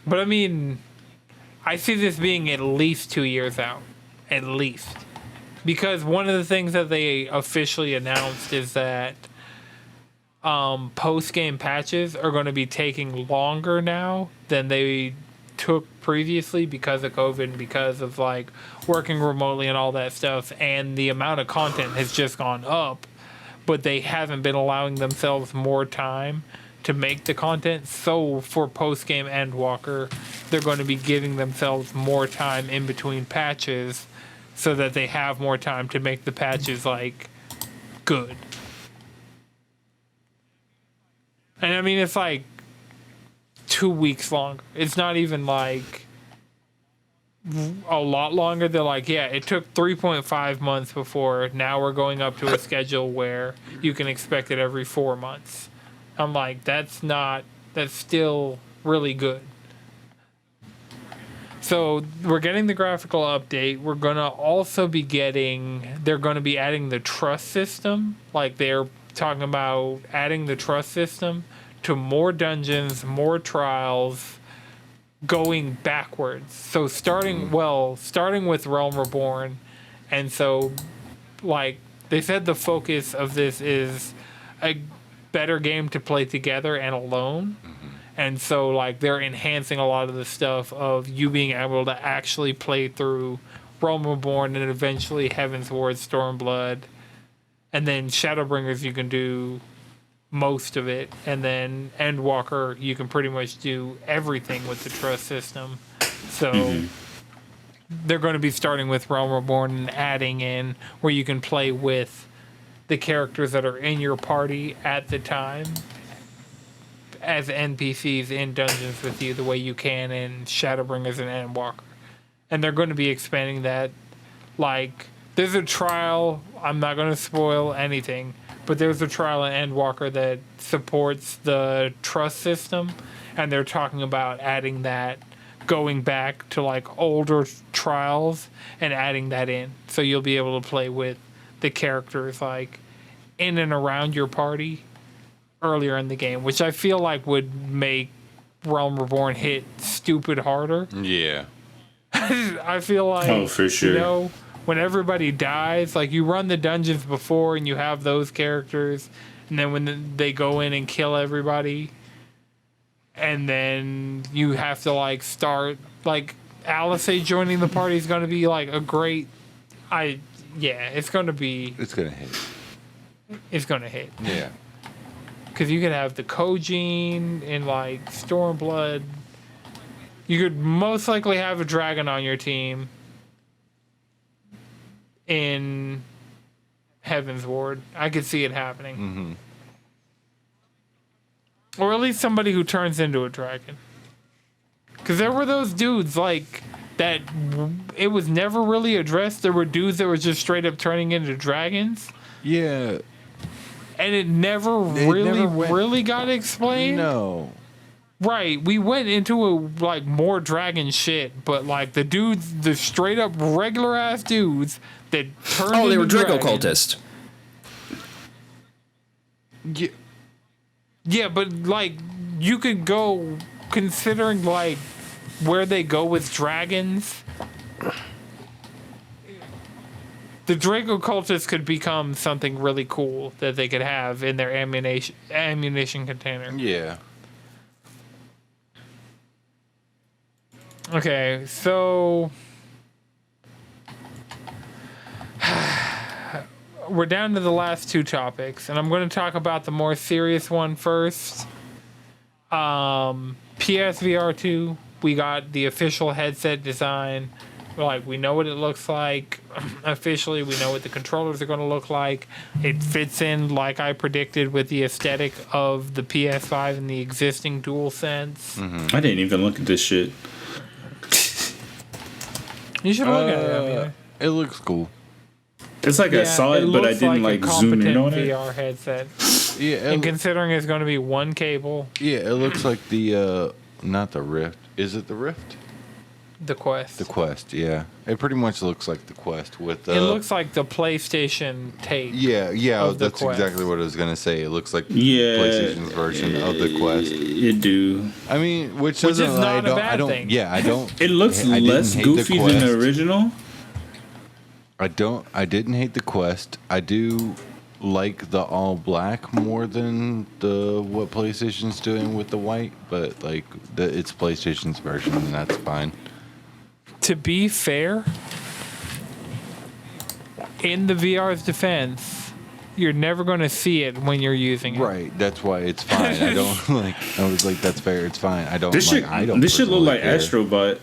But I mean, I see this being at least 2 years out. At least. Because one of the things that they officially announced is that post-game patches are going to be taking longer now than they took previously because of COVID and because of like working remotely and all that stuff. And the amount of content has just gone up, but they haven't been allowing themselves more time to make the content. So for post-game Endwalker, they're going to be giving themselves more time in between patches so that they have more time to make the patches like good. And I mean, it's like 2 weeks longer. It's not even like a lot longer. They're like, yeah, it took 3.5 months before. Now we're going up to a schedule where you can expect it every 4 months. I'm like, that's still really good. So we're getting the graphical update. We're going to also be they're going to be adding the trust system. Like they're talking about adding the trust system to more dungeons, more trials, going backwards. So starting with Realm Reborn. And so, like, they said the focus of this is a better game to play together and alone. And so, like, they're enhancing a lot of the stuff of you being able to actually play through Realm Reborn and eventually Heaven's Ward, Stormblood. And then Shadowbringers, you can do most of it. And then Endwalker, you can pretty much do everything with the trust system. So they're going to be starting with Realm Reborn and adding in where you can play with the characters that are in your party at the time as NPCs in dungeons with you the way you can in Shadowbringers and Endwalker. And they're going to be expanding that. Like, there's a trial, I'm not going to spoil anything, but there's a trial in Endwalker that supports the trust system, and they're talking about adding that, going back to like older trials and adding that in. So you'll be able to play with the characters like in and around your party earlier in the game, which I feel like would make Realm Reborn hit stupid harder. Yeah. I feel like, oh, for sure. You know, when everybody dies, like you run the dungeons before and you have those characters, and then when they go in and kill everybody, and then you have to like start, like Alice joining the party is going to be like a great, it's going to be. It's going to hit. It's going to hit. Yeah. Because you could have the Kojin in like Stormblood. You could most likely have a dragon on your team in Heaven's Ward. I could see it happening. Mm-hmm. Or at least somebody who turns into a dragon. Because there were those dudes like that. It was never really addressed. There were dudes that were just straight up turning into dragons. Yeah. And it never really got explained. No. Right, we went into like more dragon shit, but like the dudes, the straight up regular ass dudes that turned. Oh, they were Draco dragons. cultists. Yeah, but like you could go considering like where they go with dragons. The Draco cultists could become something really cool that they could have in their ammunition container. Yeah. Okay, so we're down to the last two topics, and I'm going to talk about the more serious one first. PSVR 2, we got the official headset design. Like, we know what it looks like. Officially, we know what the controllers are going to look like. It fits in, like I predicted, with the aesthetic of the PS5 and the existing DualSense. I didn't even look at this shit. You should look at it. I mean, it looks cool. It's like I saw it, but I didn't like zoom in on it. VR headset. Yeah, And considering it's going to be one cable, yeah, it looks like the not the Rift. Is it the Rift? the Quest. The Quest, yeah. It pretty much looks like the Quest with It looks like the PlayStation take. Yeah, of the that's Quest. exactly what I was gonna say. It looks like Yeah, PlayStation's version of the Quest. It do. I mean, which is doesn't not a bad I don't thing. Yeah, I don't. It looks I didn't less hate goofy than the original. I didn't hate the Quest. I do like the all black more than what PlayStation's doing with the white, but like it's PlayStation's version and that's fine. To be fair, in the VR's defense, you're never going to see it when you're using it. Right, that's why it's fine. I don't like. I was like, that's fair. It's fine. I don't. This like, shit. I don't. This shit look personally like care. Astrobot.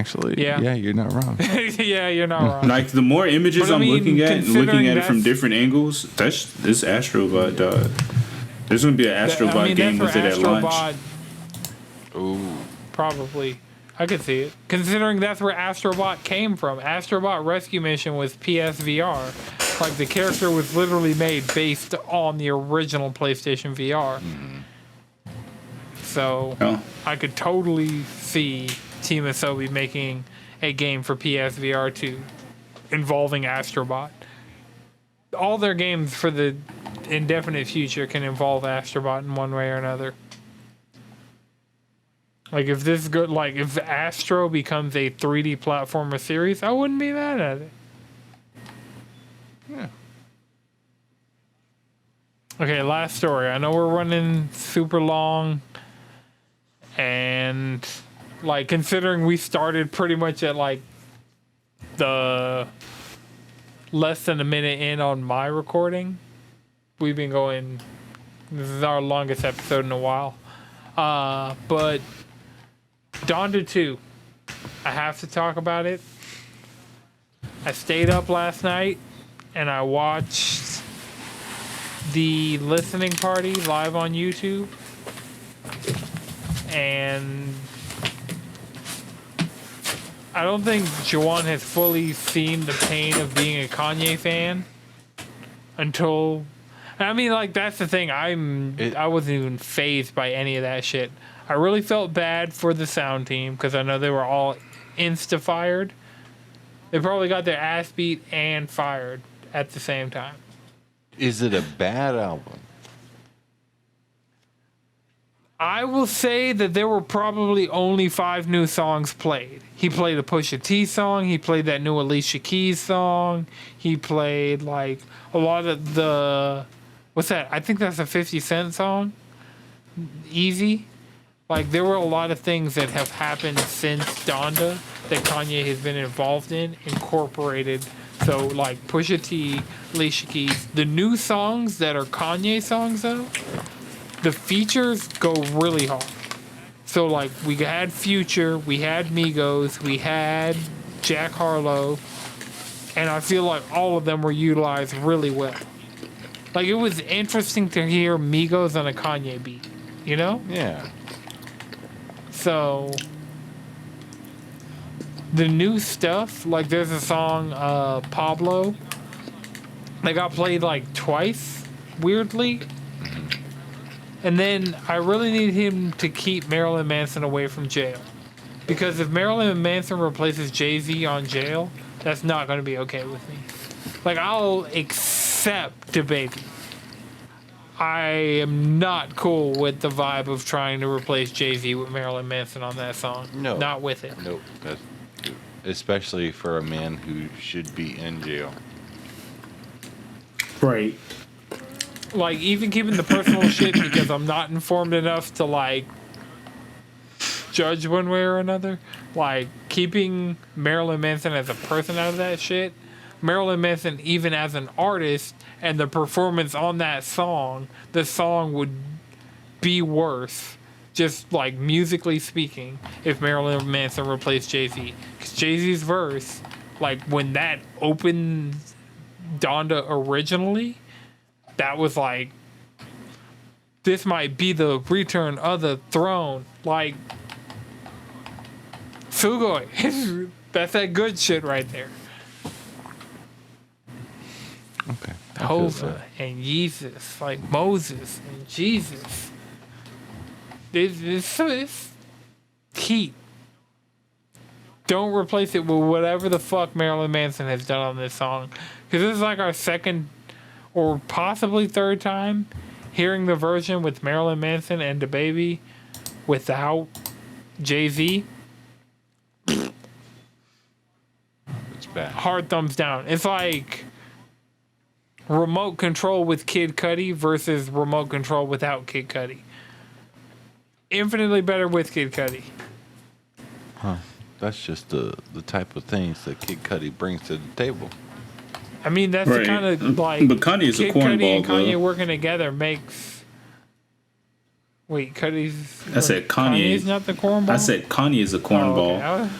Actually, Yeah. you're not wrong. Yeah, you're not wrong. Like the more images But I I'm mean, looking at and looking considering at it from that's- different angles, this Astrobot, dog. There's gonna be an Astrobot game with it at launch. Astrobot, Ooh. probably. I could see it. Considering that's where Astrobot came from. Astrobot Rescue Mission was PSVR. Like, the character was literally made based on the original PlayStation VR. So, Oh. I could totally see Team Asobi making a game for PSVR 2 involving Astrobot. All their games for the indefinite future can involve Astrobot in one way or another. Like, if this good, like if Astro becomes a 3D platformer series, I wouldn't be mad at it. Yeah. Okay, last story. I know we're running super long, and like considering we started pretty much at like the less than a minute in on my recording, we've been going. This is our longest episode in a while. But Donda 2, I have to talk about it. I stayed up last night and I watched the listening party live on YouTube. And I don't think Juwan has fully seen the pain of being a Kanye fan until... I mean, like, that's the thing. I wasn't even fazed by any of that shit. I really felt bad for the sound team because I know they were all insta-fired. They probably got their ass beat and fired at the same time. Is it a bad album? I will say that there were probably only 5 new songs played. He played a Pusha T song. He played that new Alicia Keys song. He played, like, a lot of the... What's that? I think that's a 50 Cent song. Easy. Like, there were a lot of things that have happened since Donda that Kanye has been involved in, incorporated. So, like, Pusha T, Alicia Keys. The new songs that are Kanye songs, though, the features go really hard. So, like, we had Future, we had Migos, we had Jack Harlow, and I feel like all of them were utilized really well. Like, it was interesting to hear Migos on a Kanye beat, you know? Yeah. So, the new stuff, like there's a song, Pablo, that got played like twice, weirdly. And then I really need him to keep Marilyn Manson away from jail. Because if Marilyn Manson replaces Jay-Z on jail, that's not going to be okay with me. Like, I'll accept DaBaby. I am not cool with the vibe of trying to replace Jay-Z with Marilyn Manson on that song. No. Not with it. Nope. That's, especially for a man who should be in jail. Right. Like, even keeping the personal shit because I'm not informed enough to, like, judge one way or another. Like, keeping Marilyn Manson as a person out of that shit. Marilyn Manson, even as an artist, and the performance on that song, the song would be worse, just like musically speaking, if Marilyn Manson replaced Jay-Z. Because Jay-Z's verse, like when that opened Donda originally, that was like, this might be the return of the throne. Like, Sugoi. That's that good shit right there. Okay. Hova and Jesus, like Moses and Jesus. It's heat. Don't replace it with whatever the fuck Marilyn Manson has done on this song. Because this is like our second or possibly third time hearing the version with Marilyn Manson and DaBaby without Jay-Z. It's bad. Hard thumbs down. It's like remote control with Kid Cudi versus remote control without Kid Cudi. Infinitely better with Kid Cudi. Huh. That's just the type of things that Kid Cudi brings to the table. I mean, that's Right. the kind of like But Kanye's a Kid Cudi cornball, and Kanye though. working together makes. Wait, Cudi's. I said Kanye. Kanye's not the cornball. I said Kanye is a Oh, cornball. okay.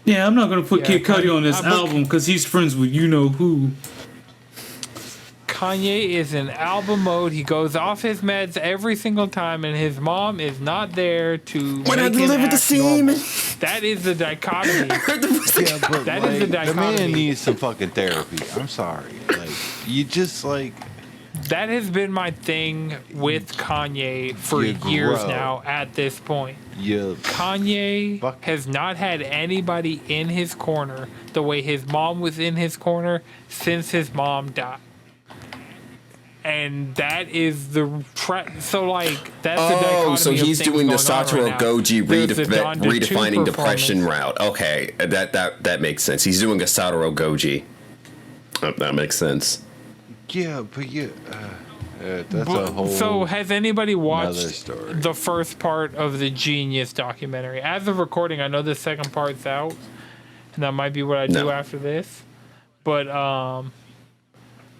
Yeah, I'm not gonna put Kid Cudi on this I'm album because he's friends with you know who. Kanye is in album mode. He goes off his meds every single time, and his mom is not there to When I make him deliver the act semen. normal. That is the dichotomy. Yeah, but That like, is the the dichotomy. man needs some fucking therapy. I'm sorry. Like, you just like. That has been my thing with Kanye for You years grow. now at this point. You Kanye Fuck. has not had anybody in his corner the way his mom was in his corner since his mom died. And that is the so like that's the dichotomy. So he's of things doing the going on Satoru right now. Goji There's the Donda 2 redefining depression performance. route. Okay, that makes sense. He's doing a Satoru Goji. That makes sense. Yeah, but that's a whole. So has anybody watched story. the first part of the Genius documentary? As of recording, I know the second part's out, and that might be what I do No. after this. But No,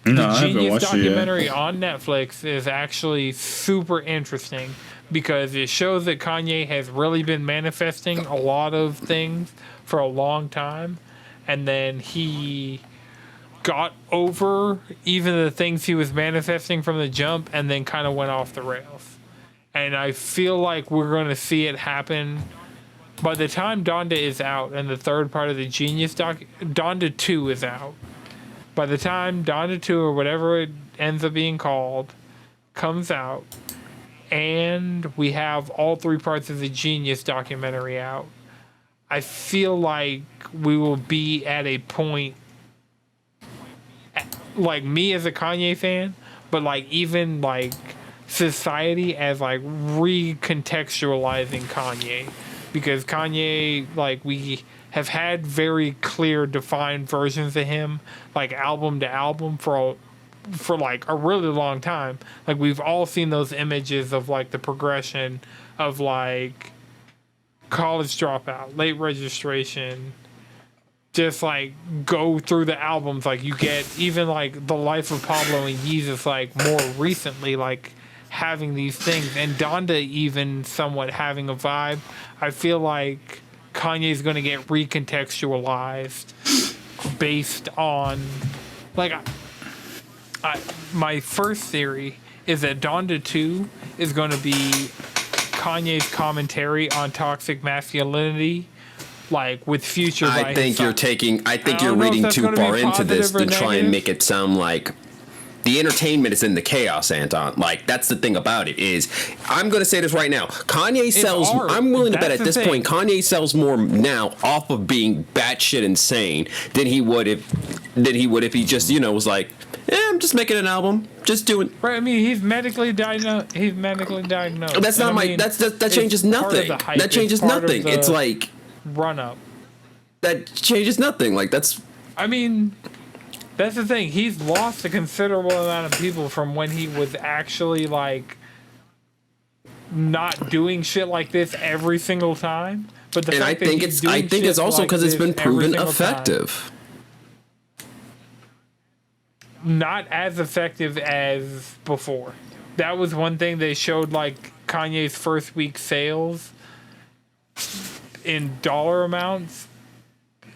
the I haven't Genius watched it yet. documentary on Netflix is actually super interesting because it shows that Kanye has really been manifesting a lot of things for a long time, and then he got over even the things he was manifesting from the jump and then kind of went off the rails. And I feel like we're going to see it happen by the time Donda is out and the third part of the Genius Donda 2 is out. By the time Donda 2 or whatever it ends up being called comes out and we have all three parts of the Genius documentary out, I feel like we will be at a point, like me as a Kanye fan, but like even like society as like recontextualizing Kanye, because Kanye, like, we have had very clear defined versions of him, like album to album for like a really long time. Like we've all seen those images of like the progression of like college dropout, late registration, just like go through the albums. Like you get even like the life of Pablo and Yeezus, like more recently, like having these things, and Donda even somewhat having a vibe. I feel like Kanye's going to get recontextualized based on like my first theory is that Donda 2 is going to be Kanye's commentary on toxic masculinity, like with Future. I think you're don't know if reading that's too gonna be far into this positive to or try and negative. make it sound like the entertainment is in the chaos, Anton. Like, that's the thing about it is, I'm going to say this right now. Kanye sells, art. I'm willing to bet That's at the this point, Kanye sells more now off of being batshit insane than he would if he just, was like, I'm just making an album, just doing. Right, I mean, he's medically diagnosed. That's not my. That changes nothing. That changes nothing. It's like run up. that changes nothing. Like that's. I mean, that's the thing. He's lost a considerable amount of people from when he was actually like not doing shit like this every single time. But the And I fact that think he's it's. doing I think shit it's also like because it's this been every proven single time. effective. Not as effective as before. That was one thing they showed, like Kanye's first week sales in dollar amounts,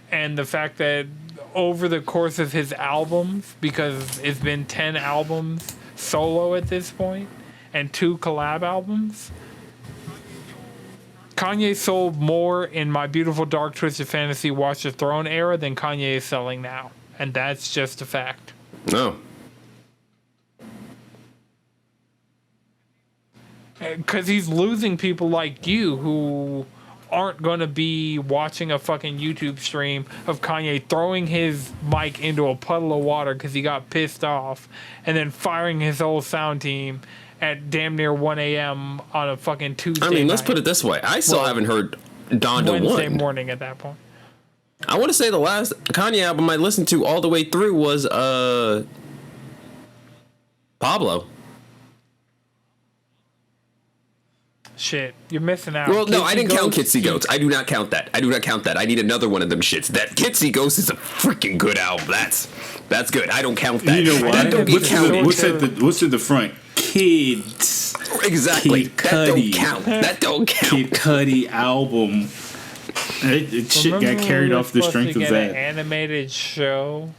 and the fact that over the course of his albums, because it's been 10 albums solo at this point and 2 collab albums, Kanye sold more in My Beautiful Dark Twisted Fantasy Watch the Throne era than Kanye is selling now, and that's just a fact. No. Because he's losing people like you who aren't going to be watching a fucking YouTube stream of Kanye throwing his mic into a puddle of water because he got pissed off, and then firing his whole sound team at damn near 1 a.m. on a fucking Tuesday I mean, let's night. put it this way. I still haven't heard Donda Wednesday 1. morning at that point. I want to say the last Kanye album I listened to all the way through was Pablo. Shit, you're missing out. Well, no, I Kitsy didn't count Ghost, Kitsy Goats. I do not count that. I need another one of them shits. That Kitsy Ghost is a freaking good album. That's good. I don't count that. You know That what? don't get counted. What's at the front? Kids. Exactly. Kid That don't Cudi. count. That don't count. Kid Cudi album. Shit got Remember carried we were off the supposed strength to of get an that. animated show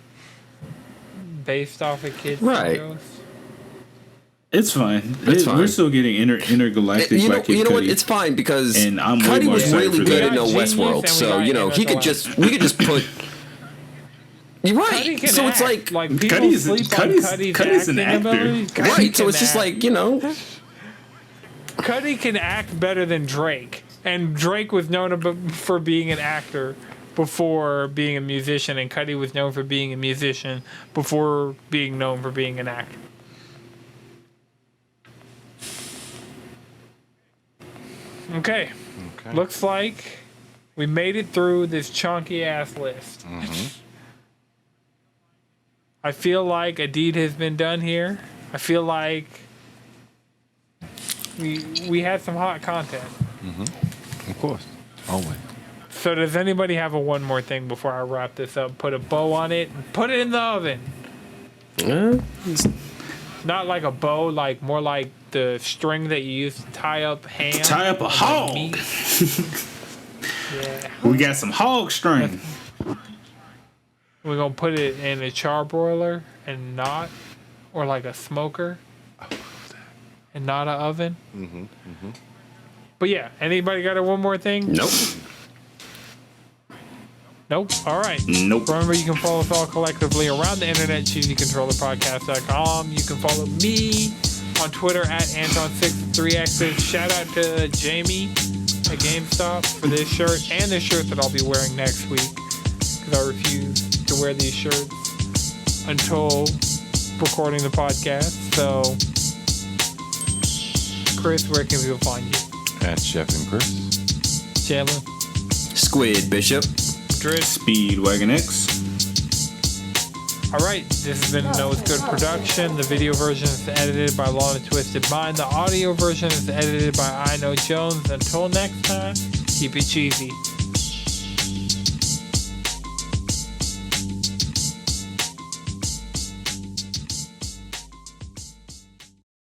based off of kids' Right. shows? It's fine. It's fine. We're still getting intergalactic You know, by Kid you know what? Cudi. It's fine because And I'm way Cudi more was excited really for good that. at No We got Genius Westworld, and we so got you know we could just put. You're Cuddy right. can So act. it's like people Cuddy's- sleep on Cuddy's- Cuddy's Cuddy's an acting actor. ability. Cuddy right. So can it's just act. like, you know. Cuddy can act better than Drake, and Drake was known for being an actor before being a musician, and Cuddy was known for being a musician before being known for being an actor. Okay. Looks like we made it through this chunky ass list. I feel like a deed has been done here. I feel like we had some hot content. Of course. Always. So does anybody have a one more thing before I wrap this up? Put a bow on it and put it in the oven. Not like a bow, like more like the string that you use to tie up ham. Tie up a and hog. meat. Yeah. We got some hog string. We're gonna put it in a charbroiler and not, or like a smoker, and not an oven. But yeah, anybody got a one more thing? Nope. Nope. All right. Nope. Remember, you can follow us all collectively around the internet, choosingcontrollerpodcast.com. You can follow me on Twitter at Anton63Xs. Shout out to Jamie at GameStop for this shirt and the shirt that I'll be wearing next week, because I refuse to wear these shirts until recording the podcast. So, Chris, where can people find you? At Chef and Chris. Jalen? Squid Bishop. Driss? Speedwagon X. All right, this has been No It's Good production. The video version is edited by Law and Twisted Mind. The audio version is edited by Iknowjones. Until next time, keep it cheesy.